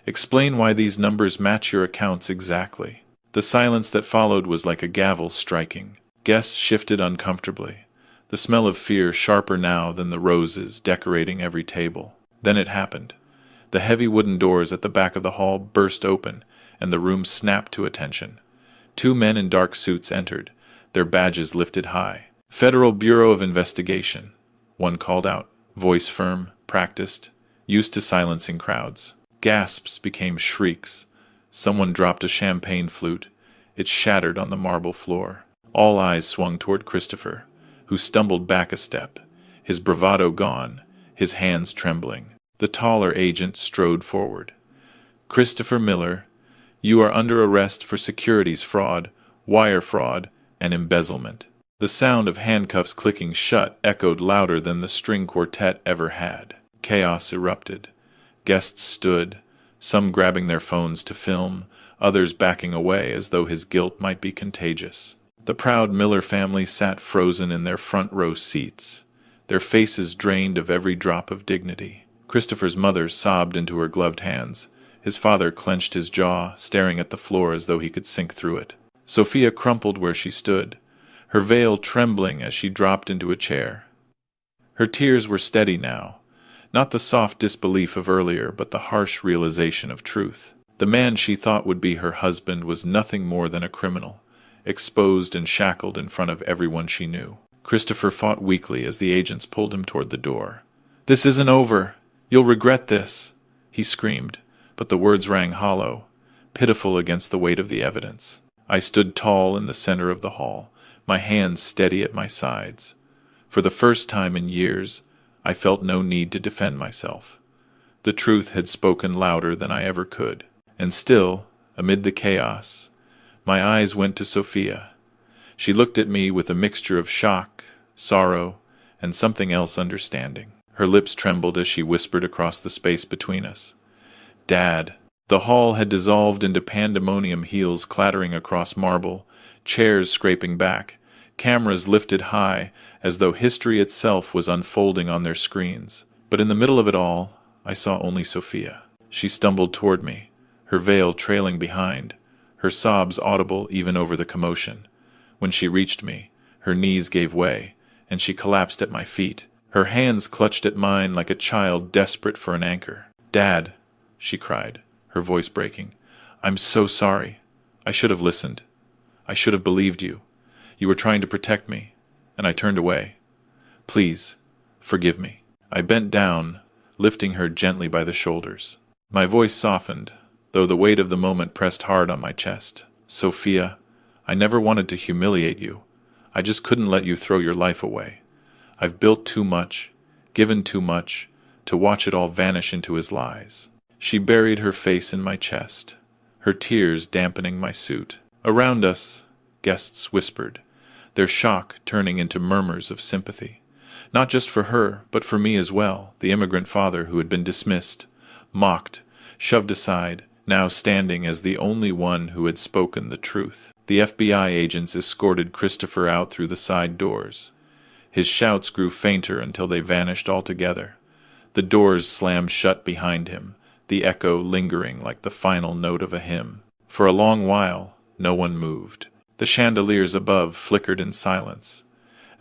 Speaker 1: Explain why these numbers match your accounts exactly." The silence that followed was like a gavel striking. Guests shifted uncomfortably, the smell of fear sharper now than the roses decorating every table. Then it happened. The heavy wooden doors at the back of the hall burst open, and the room snapped to attention. Two men in dark suits entered, their badges lifted high. "Federal Bureau of Investigation," one called out, voice firm, practiced, used to silencing crowds. Gasps became shrieks. Someone dropped a champagne flute. It shattered on the marble floor. All eyes swung toward Christopher, who stumbled back a step, his bravado gone, his hands trembling. The taller agent strode forward. "Christopher Miller, you are under arrest for securities fraud, wire fraud, and embezzlement." The sound of handcuffs clicking shut echoed louder than the string quartet ever had. Chaos erupted. Guests stood, some grabbing their phones to film, others backing away as though his guilt might be contagious. The proud Miller family sat frozen in their front row seats, their faces drained of every drop of dignity. Christopher's mother sobbed into her gloved hands. His father clenched his jaw, staring at the floor as though he could sink through it. Sophia crumpled where she stood, her veil trembling as she dropped into a chair. Her tears were steady now, not the soft disbelief of earlier, but the harsh realization of truth. The man she thought would be her husband was nothing more than a criminal, exposed and shackled in front of everyone she knew. Christopher fought weakly as the agents pulled him toward the door. "This isn't over! You'll regret this!" he screamed, but the words rang hollow, pitiful against the weight of the evidence. I stood tall in the center of the hall, my hands steady at my sides. For the first time in years, I felt no need to defend myself. The truth had spoken louder than I ever could. And still, amid the chaos, my eyes went to Sophia. She looked at me with a mixture of shock, sorrow, and something else understanding. Her lips trembled as she whispered across the space between us. "Dad." The hall had dissolved into pandemonium, heels clattering across marble, chairs scraping back, cameras lifted high as though history itself was unfolding on their screens. But in the middle of it all, I saw only Sophia. She stumbled toward me, her veil trailing behind, her sobs audible even over the commotion. When she reached me, her knees gave way, and she collapsed at my feet. Her hands clutched at mine like a child desperate for an anchor. "Dad," she cried, her voice breaking, "I'm so sorry. I should have listened. I should have believed you. You were trying to protect me, and I turned away. Please, forgive me." I bent down, lifting her gently by the shoulders. My voice softened, though the weight of the moment pressed hard on my chest. "Sophia, I never wanted to humiliate you. I just couldn't let you throw your life away. I've built too much, given too much, to watch it all vanish into his lies." She buried her face in my chest, her tears dampening my suit. Around us, guests whispered, their shock turning into murmurs of sympathy. Not just for her, but for me as well, the immigrant father who had been dismissed, mocked, shoved aside, now standing as the only one who had spoken the truth. The FBI agents escorted Christopher out through the side doors. His shouts grew fainter until they vanished altogether. The doors slammed shut behind him, the echo lingering like the final note of a hymn. For a long while, no one moved. The chandeliers above flickered in silence,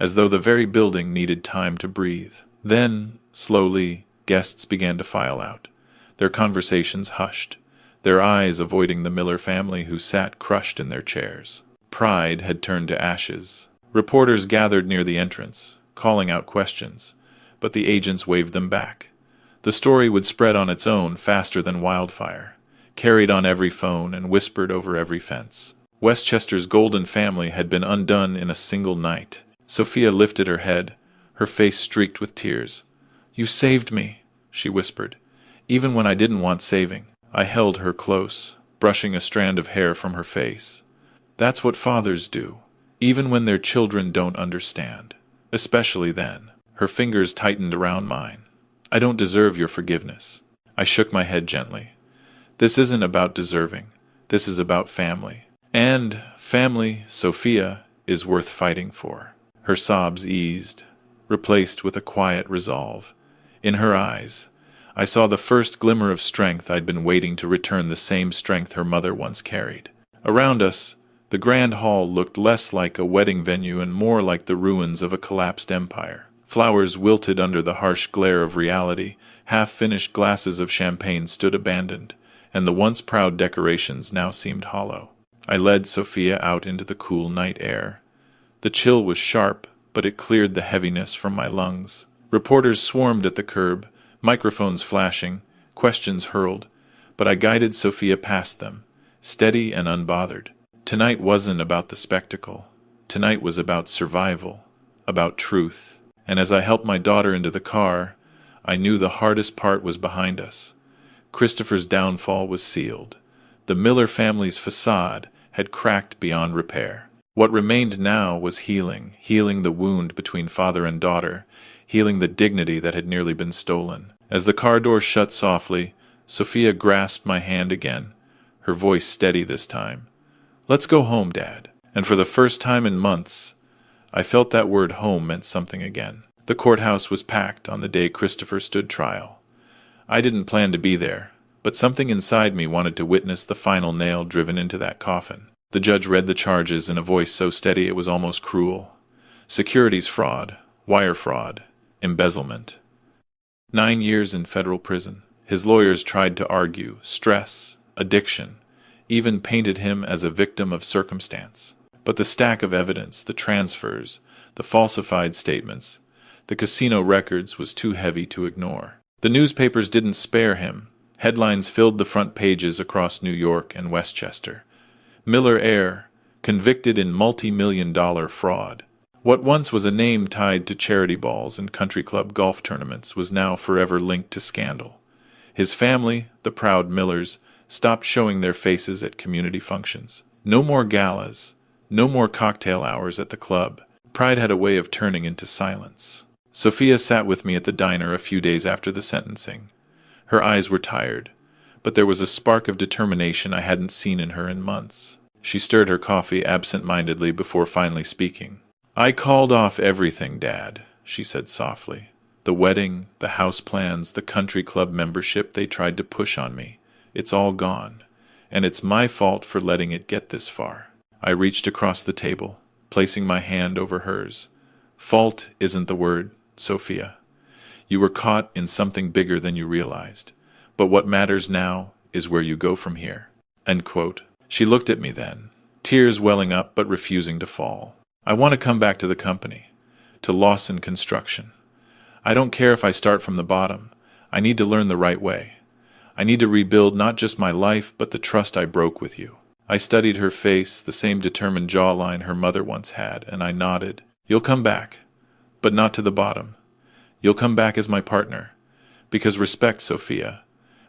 Speaker 1: as though the very building needed time to breathe. Then, slowly, guests began to file out, their conversations hushed, their eyes avoiding the Miller family who sat crushed in their chairs. Pride had turned to ashes. Reporters gathered near the entrance, calling out questions, but the agents waved them back. The story would spread on its own faster than wildfire, carried on every phone and whispered over every fence. Westchester's golden family had been undone in a single night. Sophia lifted her head, her face streaked with tears. "You saved me," she whispered, "even when I didn't want saving." I held her close, brushing a strand of hair from her face. "That's what fathers do, even when their children don't understand. Especially then." Her fingers tightened around mine. "I don't deserve your forgiveness." I shook my head gently. "This isn't about deserving. This is about family. And family, Sophia, is worth fighting for." Her sobs eased, replaced with a quiet resolve. In her eyes, I saw the first glimmer of strength I'd been waiting to return, the same strength her mother once carried. Around us, the grand hall looked less like a wedding venue and more like the ruins of a collapsed empire. Flowers wilted under the harsh glare of reality, half-finished glasses of champagne stood abandoned, and the once proud decorations now seemed hollow. I led Sophia out into the cool night air. The chill was sharp, but it cleared the heaviness from my lungs. Reporters swarmed at the curb, microphones flashing, questions hurled, but I guided Sophia past them, steady and unbothered. Tonight wasn't about the spectacle. Tonight was about survival, about truth. And as I helped my daughter into the car, I knew the hardest part was behind us. Christopher's downfall was sealed. The Miller family's facade had cracked beyond repair. What remained now was healing the wound between father and daughter, healing the dignity that had nearly been stolen. As the car door shut softly, Sophia grasped my hand again, her voice steady this time. "Let's go home, Dad." And for the first time in months, I felt that word home meant something again. The courthouse was packed on the day Christopher stood trial. I didn't plan to be there, but something inside me wanted to witness the final nail driven into that coffin. The judge read the charges in a voice so steady it was almost cruel. Securities fraud, wire fraud, embezzlement. 9 years in federal prison. His lawyers tried to argue stress, addiction, even painted him as a victim of circumstance. But the stack of evidence, the transfers, the falsified statements, the casino records was too heavy to ignore. The newspapers didn't spare him. Headlines filled the front pages across New York and Westchester. Miller heir, convicted in multi-million-dollar fraud. What once was a name tied to charity balls and country club golf tournaments was now forever linked to scandal. His family, the proud Millers, stopped showing their faces at community functions. No more galas, no more cocktail hours at the club. Pride had a way of turning into silence. Sophia sat with me at the diner a few days after the sentencing. Her eyes were tired, but there was a spark of determination I hadn't seen in her in months. She stirred her coffee absent-mindedly before finally speaking. "I called off everything, Dad," she said softly. "The wedding, the house plans, the country club membership they tried to push on me. It's all gone, and it's my fault for letting it get this far." I reached across the table, placing my hand over hers. "Fault isn't the word, Sophia. You were caught in something bigger than you realized. But what matters now is where you go from here." End quote. She looked at me then, tears welling up but refusing to fall. "I want to come back to the company, to Lawson Construction. I don't care if I start from the bottom. I need to learn the right way. I need to rebuild not just my life, but the trust I broke with you." I studied her face, the same determined jawline her mother once had, and I nodded. "You'll come back, but not to the bottom. You'll come back as my partner. Because respect, Sophia,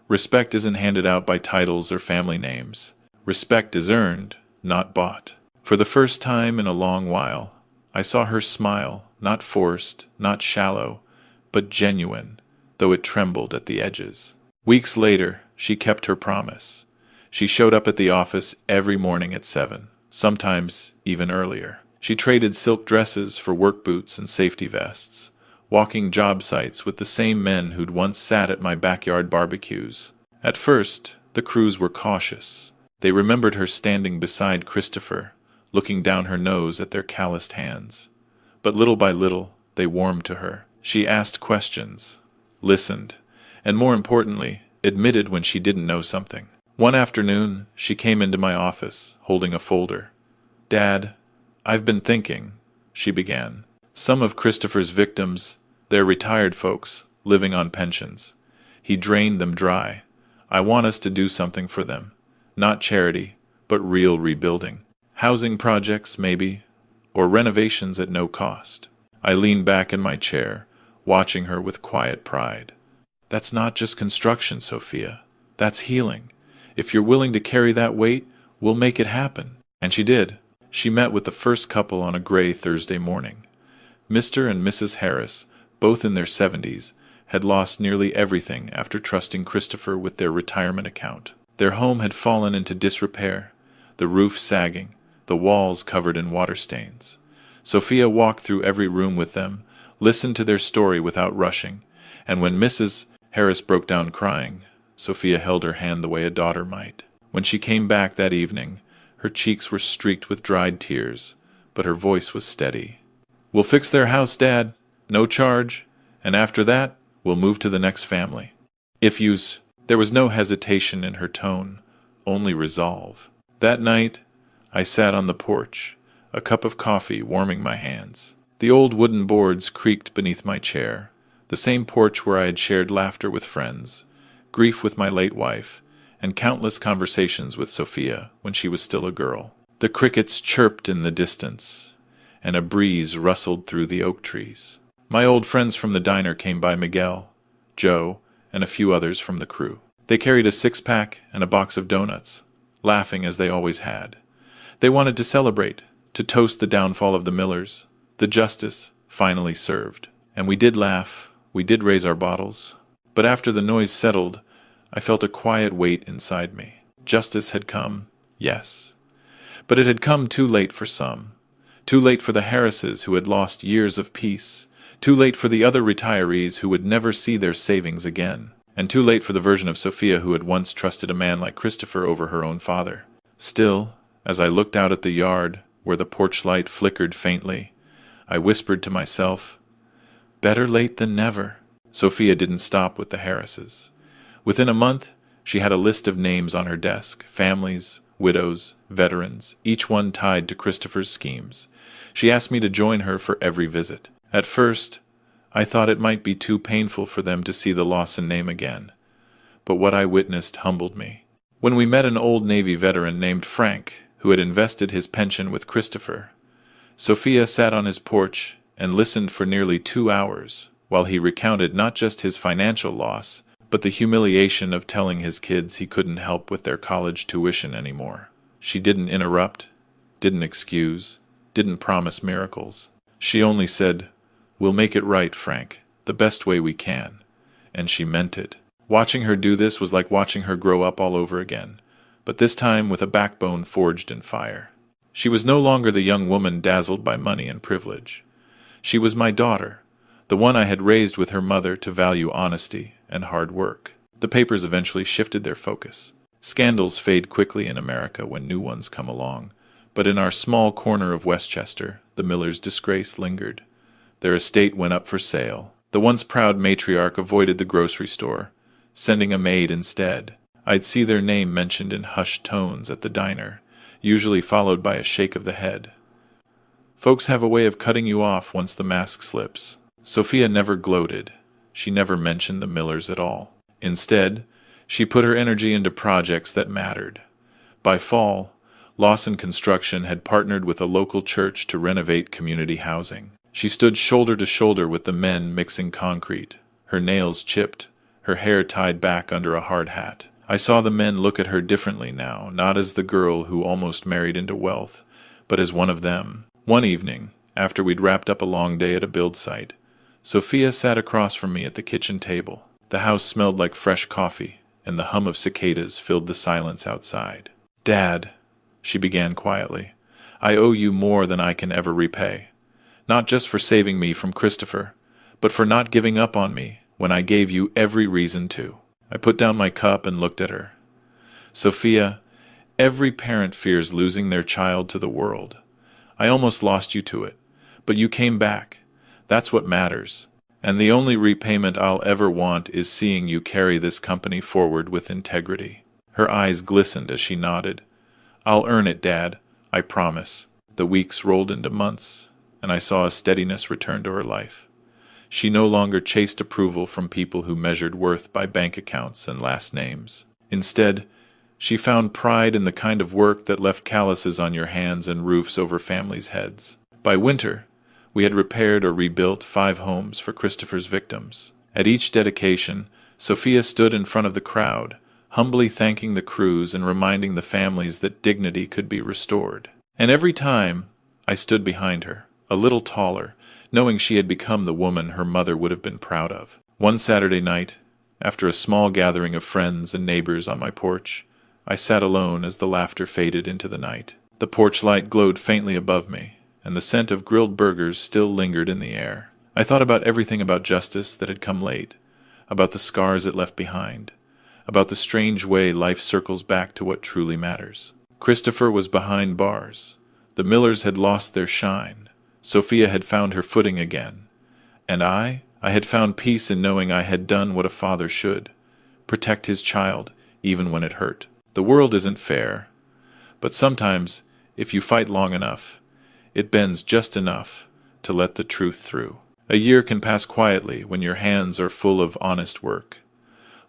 Speaker 1: respect isn't handed out by titles or family names. Respect is earned, not bought." For the first time in a long while, I saw her smile, not forced, not shallow, but genuine, though it trembled at the edges. Weeks later, she kept her promise. She showed up at the office every morning at 7, sometimes even earlier. She traded silk dresses for work boots and safety vests, walking job sites with the same men who'd once sat at my backyard barbecues. At first, the crews were cautious. They remembered her standing beside Christopher, looking down her nose at their calloused hands. But little by little, they warmed to her. She asked questions, listened, and more importantly, admitted when she didn't know something. One afternoon, she came into my office, holding a folder. "Dad, I've been thinking," she began. "Some of Christopher's victims, they're retired folks, living on pensions. He drained them dry. I want us to do something for them. Not charity, but real rebuilding. Housing projects, maybe, or renovations at no cost." I leaned back in my chair, watching her with quiet pride. "That's not just construction, Sophia. That's healing. If you're willing to carry that weight, we'll make it happen." And she did. She met with the first couple on a gray Thursday morning. Mr. and Mrs. Harris, both in their 70s, had lost nearly everything after trusting Christopher with their retirement account. Their home had fallen into disrepair, the roof sagging, the walls covered in water stains. Sophia walked through every room with them, listened to their story without rushing, and when Mrs. Harris broke down crying, Sophia held her hand the way a daughter might. When she came back that evening, her cheeks were streaked with dried tears, but her voice was steady. "We'll fix their house, Dad. No charge. And after that, we'll move to the next family. If you's—" There was no hesitation in her tone, only resolve. That night, I sat on the porch, a cup of coffee warming my hands. The old wooden boards creaked beneath my chair, the same porch where I had shared laughter with friends, grief with my late wife, and countless conversations with Sophia when she was still a girl. The crickets chirped in the distance, and a breeze rustled through the oak trees. My old friends from the diner came by: Miguel, Joe, and a few others from the crew. They carried a six-pack and a box of donuts, laughing as they always had. They wanted to celebrate, to toast the downfall of the Millers, the justice finally served. And we did laugh, we did raise our bottles. But after the noise settled, I felt a quiet weight inside me. Justice had come, yes. But it had come too late for some. Too late for the Harrises who had lost years of peace. Too late for the other retirees who would never see their savings again. And too late for the version of Sophia who had once trusted a man like Christopher over her own father. Still, as I looked out at the yard, where the porch light flickered faintly, I whispered to myself, "Better late than never." Sophia didn't stop with the Harrises. Within a month, she had a list of names on her desk, families, widows, veterans, each one tied to Christopher's schemes. She asked me to join her for every visit. At first, I thought it might be too painful for them to see the Lawson name again, but what I witnessed humbled me. When we met an old Navy veteran named Frank, who had invested his pension with Christopher, Sophia sat on his porch and listened for nearly 2 hours, while he recounted not just his financial loss, but the humiliation of telling his kids he couldn't help with their college tuition anymore. She didn't interrupt, didn't excuse, didn't promise miracles. She only said, "We'll make it right, Frank, the best way we can." And she meant it. Watching her do this was like watching her grow up all over again, but this time with a backbone forged in fire. She was no longer the young woman dazzled by money and privilege. She was my daughter, the one I had raised with her mother to value honesty and hard work. The papers eventually shifted their focus. Scandals fade quickly in America when new ones come along, but in our small corner of Westchester, the Millers' disgrace lingered. Their estate went up for sale. The once proud matriarch avoided the grocery store, sending a maid instead. I'd see their name mentioned in hushed tones at the diner, usually followed by a shake of the head. Folks have a way of cutting you off once the mask slips. Sophia never gloated. She never mentioned the Millers at all. Instead, she put her energy into projects that mattered. By fall, Lawson Construction had partnered with a local church to renovate community housing. She stood shoulder to shoulder with the men mixing concrete, her nails chipped, her hair tied back under a hard hat. I saw the men look at her differently now, not as the girl who almost married into wealth, but as one of them. One evening, after we'd wrapped up a long day at a build site, Sophia sat across from me at the kitchen table. The house smelled like fresh coffee, and the hum of cicadas filled the silence outside. "Dad," she began quietly, "I owe you more than I can ever repay. Not just for saving me from Christopher, but for not giving up on me when I gave you every reason to." I put down my cup and looked at her. "Sophia, every parent fears losing their child to the world. I almost lost you to it, but you came back. That's what matters. And the only repayment I'll ever want is seeing you carry this company forward with integrity." Her eyes glistened as she nodded. "I'll earn it, Dad. I promise." The weeks rolled into months, and I saw a steadiness return to her life. She no longer chased approval from people who measured worth by bank accounts and last names. Instead, she found pride in the kind of work that left calluses on your hands and roofs over families' heads. By winter, we had repaired or rebuilt 5 homes for Christopher's victims. At each dedication, Sophia stood in front of the crowd, humbly thanking the crews and reminding the families that dignity could be restored. And every time, I stood behind her, a little taller, knowing she had become the woman her mother would have been proud of. One Saturday night, after a small gathering of friends and neighbors on my porch, I sat alone as the laughter faded into the night. The porch light glowed faintly above me, and the scent of grilled burgers still lingered in the air. I thought about everything about justice that had come late, about the scars it left behind, about the strange way life circles back to what truly matters. Christopher was behind bars. The Millers had lost their shine. Sophia had found her footing again. And I had found peace in knowing I had done what a father should, protect his child, even when it hurt. The world isn't fair, but sometimes, if you fight long enough, it bends just enough to let the truth through. A year can pass quietly when your hands are full of honest work.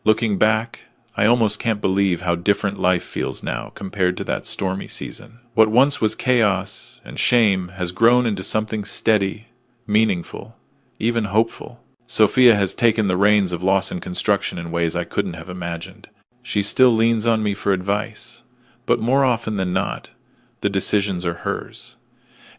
Speaker 1: Looking back, I almost can't believe how different life feels now compared to that stormy season. What once was chaos and shame has grown into something steady, meaningful, even hopeful. Sophia has taken the reins of Lawson Construction in ways I couldn't have imagined. She still leans on me for advice, but more often than not, the decisions are hers.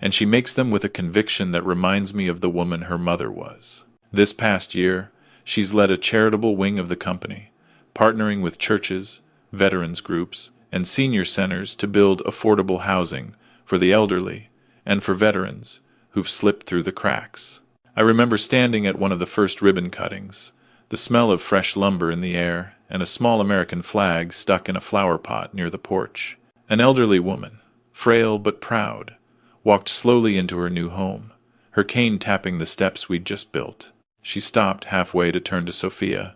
Speaker 1: And she makes them with a conviction that reminds me of the woman her mother was. This past year, she's led a charitable wing of the company, partnering with churches, veterans groups, and senior centers to build affordable housing for the elderly and for veterans who've slipped through the cracks. I remember standing at one of the first ribbon cuttings, the smell of fresh lumber in the air, and a small American flag stuck in a flower pot near the porch. An elderly woman, frail but proud, walked slowly into her new home, her cane tapping the steps we'd just built. She stopped halfway to turn to Sophia,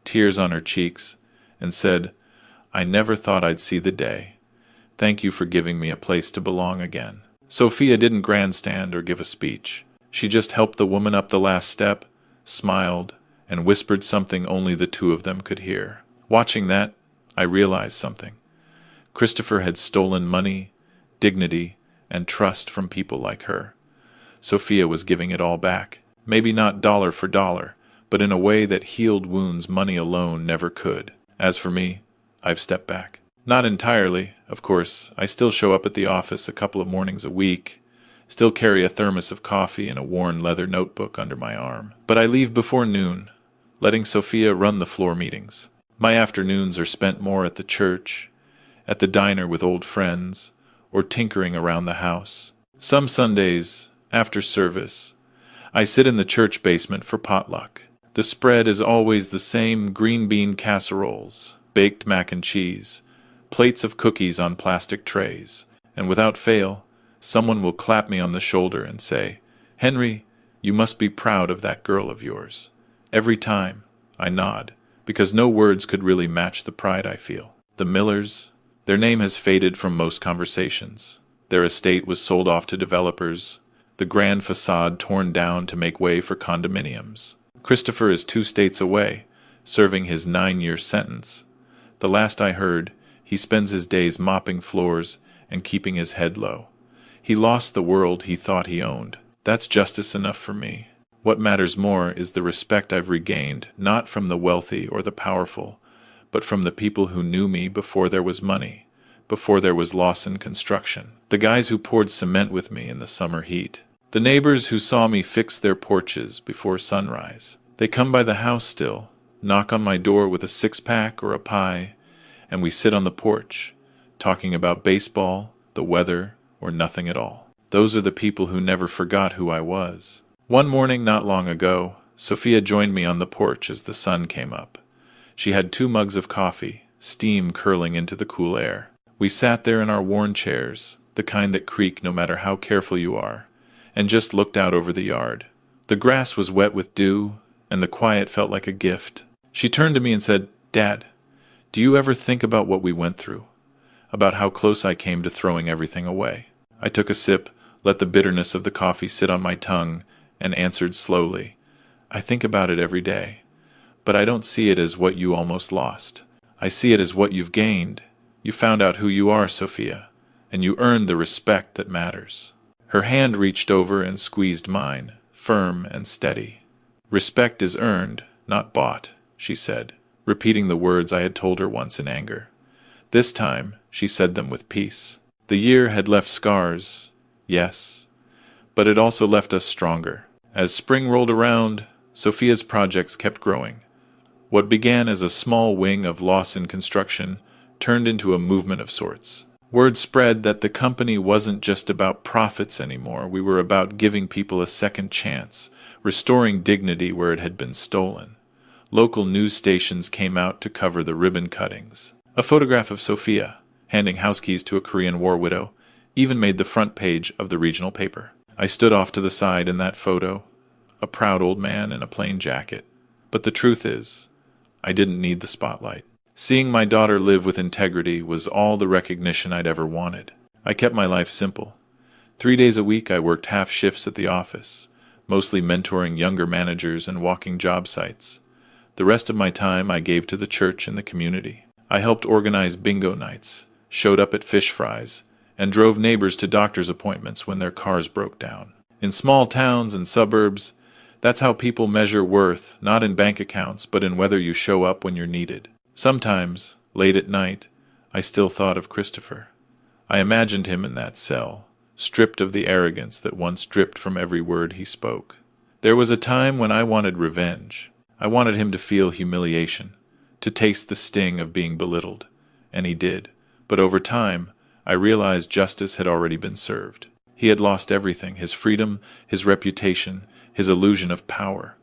Speaker 1: tears on her cheeks, and said, "I never thought I'd see the day. Thank you for giving me a place to belong again." Sophia didn't grandstand or give a speech. She just helped the woman up the last step, smiled, and whispered something only the two of them could hear. Watching that, I realized something. Christopher had stolen money, dignity, and trust from people like her. Sophia was giving it all back, maybe not dollar for dollar, but in a way that healed wounds money alone never could. As for me, I've stepped back. Not entirely, of course. I still show up at the office a couple of mornings a week, still carry a thermos of coffee and a worn leather notebook under my arm. But I leave before noon, letting Sophia run the floor meetings. My afternoons are spent more at the church, at the diner with old friends, or tinkering around the house. Some Sundays, after service, I sit in the church basement for potluck. The spread is always the same: green bean casseroles, baked mac and cheese, plates of cookies on plastic trays, and without fail, someone will clap me on the shoulder and say, "Henry, you must be proud of that girl of yours." Every time, I nod, because no words could really match the pride I feel. The Millers, their name has faded from most conversations. Their estate was sold off to developers, the grand facade torn down to make way for condominiums. Christopher is 2 states away, serving his 9-year sentence. The last I heard, he spends his days mopping floors and keeping his head low. He lost the world he thought he owned. That's justice enough for me. What matters more is the respect I've regained, not from the wealthy or the powerful, but from the people who knew me before there was money, before there was Lawson Construction. The guys who poured cement with me in the summer heat. The neighbors who saw me fix their porches before sunrise. They come by the house still, knock on my door with a 6-pack or a pie, and we sit on the porch, talking about baseball, the weather, or nothing at all. Those are the people who never forgot who I was. One morning not long ago, Sophia joined me on the porch as the sun came up. She had 2 mugs of coffee, steam curling into the cool air. We sat there in our worn chairs, the kind that creak no matter how careful you are, and just looked out over the yard. The grass was wet with dew, and the quiet felt like a gift. She turned to me and said, "Dad, do you ever think about what we went through? About how close I came to throwing everything away?" I took a sip, let the bitterness of the coffee sit on my tongue, and answered slowly, "I think about it every day, but I don't see it as what you almost lost. I see it as what you've gained. You found out who you are, Sophia, and you earned the respect that matters." Her hand reached over and squeezed mine, firm and steady. "Respect is earned, not bought," she said, repeating the words I had told her once in anger. This time, she said them with peace. The year had left scars, yes, but it also left us stronger. As spring rolled around, Sophia's projects kept growing. What began as a small wing of Lawson Construction turned into a movement of sorts. Word spread that the company wasn't just about profits anymore. We were about giving people a second chance, restoring dignity where it had been stolen. Local news stations came out to cover the ribbon cuttings. A photograph of Sophia, handing house keys to a Korean war widow, even made the front page of the regional paper. I stood off to the side in that photo, a proud old man in a plain jacket. But the truth is, I didn't need the spotlight. Seeing my daughter live with integrity was all the recognition I'd ever wanted. I kept my life simple. 3 days a week I worked half shifts at the office, mostly mentoring younger managers and walking job sites. The rest of my time I gave to the church and the community. I helped organize bingo nights, showed up at fish fries, and drove neighbors to doctor's appointments when their cars broke down. In small towns and suburbs, that's how people measure worth, not in bank accounts, but in whether you show up when you're needed. Sometimes, late at night, I still thought of Christopher. I imagined him in that cell, stripped of the arrogance that once dripped from every word he spoke. There was a time when I wanted revenge. I wanted him to feel humiliation, to taste the sting of being belittled, and he did. But over time, I realized justice had already been served. He had lost everything: his freedom, his reputation, his illusion of power.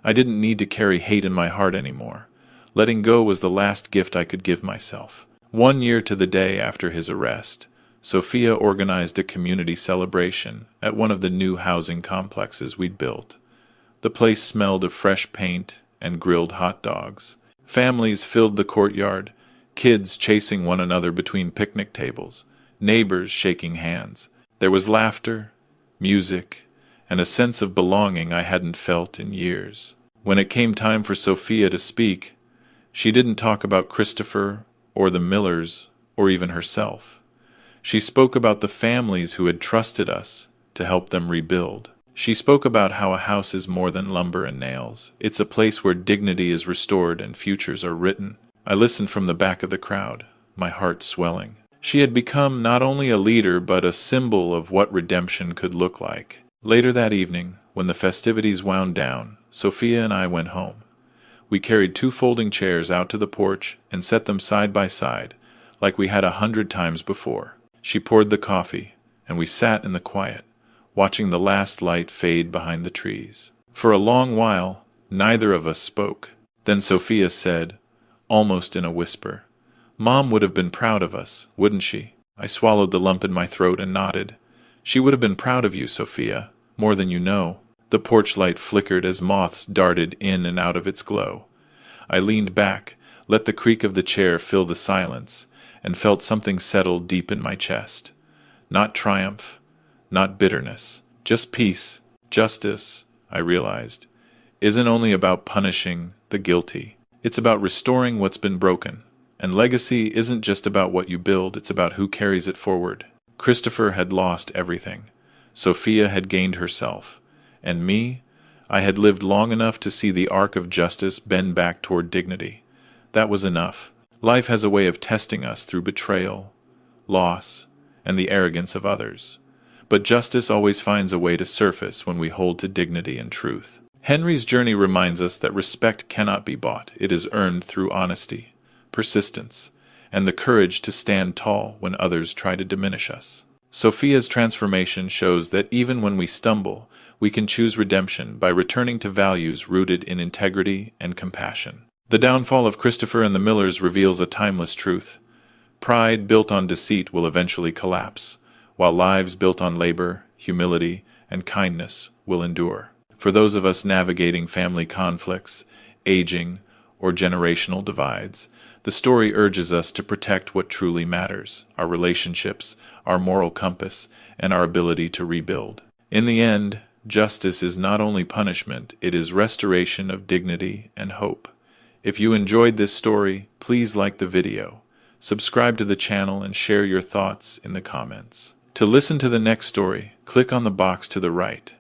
Speaker 1: I didn't need to carry hate in my heart anymore. Letting go was the last gift I could give myself. 1 year to the day after his arrest, Sophia organized a community celebration at one of the new housing complexes we'd built. The place smelled of fresh paint and grilled hot dogs. Families filled the courtyard, kids chasing one another between picnic tables, neighbors shaking hands. There was laughter, music, and a sense of belonging I hadn't felt in years. When it came time for Sophia to speak, she didn't talk about Christopher or the Millers or even herself. She spoke about the families who had trusted us to help them rebuild. She spoke about how a house is more than lumber and nails. It's a place where dignity is restored and futures are written. I listened from the back of the crowd, my heart swelling. She had become not only a leader but a symbol of what redemption could look like. Later that evening, when the festivities wound down, Sophia and I went home. We carried 2 folding chairs out to the porch and set them side by side, like we had 100 times before. She poured the coffee, and we sat in the quiet, watching the last light fade behind the trees. For a long while, neither of us spoke. Then Sophia said, almost in a whisper, "Mom would have been proud of us, wouldn't she?" I swallowed the lump in my throat and nodded. "She would have been proud of you, Sophia, more than you know." The porch light flickered as moths darted in and out of its glow. I leaned back, let the creak of the chair fill the silence, and felt something settle deep in my chest. Not triumph, not bitterness, just peace. Justice, I realized, isn't only about punishing the guilty. It's about restoring what's been broken. And legacy isn't just about what you build, it's about who carries it forward. Christopher had lost everything. Sophia had gained herself. And me, I had lived long enough to see the arc of justice bend back toward dignity. That was enough. Life has a way of testing us through betrayal, loss, and the arrogance of others. But justice always finds a way to surface when we hold to dignity and truth. Henry's journey reminds us that respect cannot be bought. It is earned through honesty, persistence, and the courage to stand tall when others try to diminish us. Sophia's transformation shows that even when we stumble, we can choose redemption by returning to values rooted in integrity and compassion. The downfall of Christopher and the Millers reveals a timeless truth. Pride built on deceit will eventually collapse, while lives built on labor, humility, and kindness will endure. For those of us navigating family conflicts, aging, or generational divides, the story urges us to protect what truly matters: our relationships, our moral compass, and our ability to rebuild. In the end, justice is not only punishment, it is restoration of dignity and hope. If you enjoyed this story, please like the video, subscribe to the channel, and share your thoughts in the comments. To listen to the next story, click on the box to the right.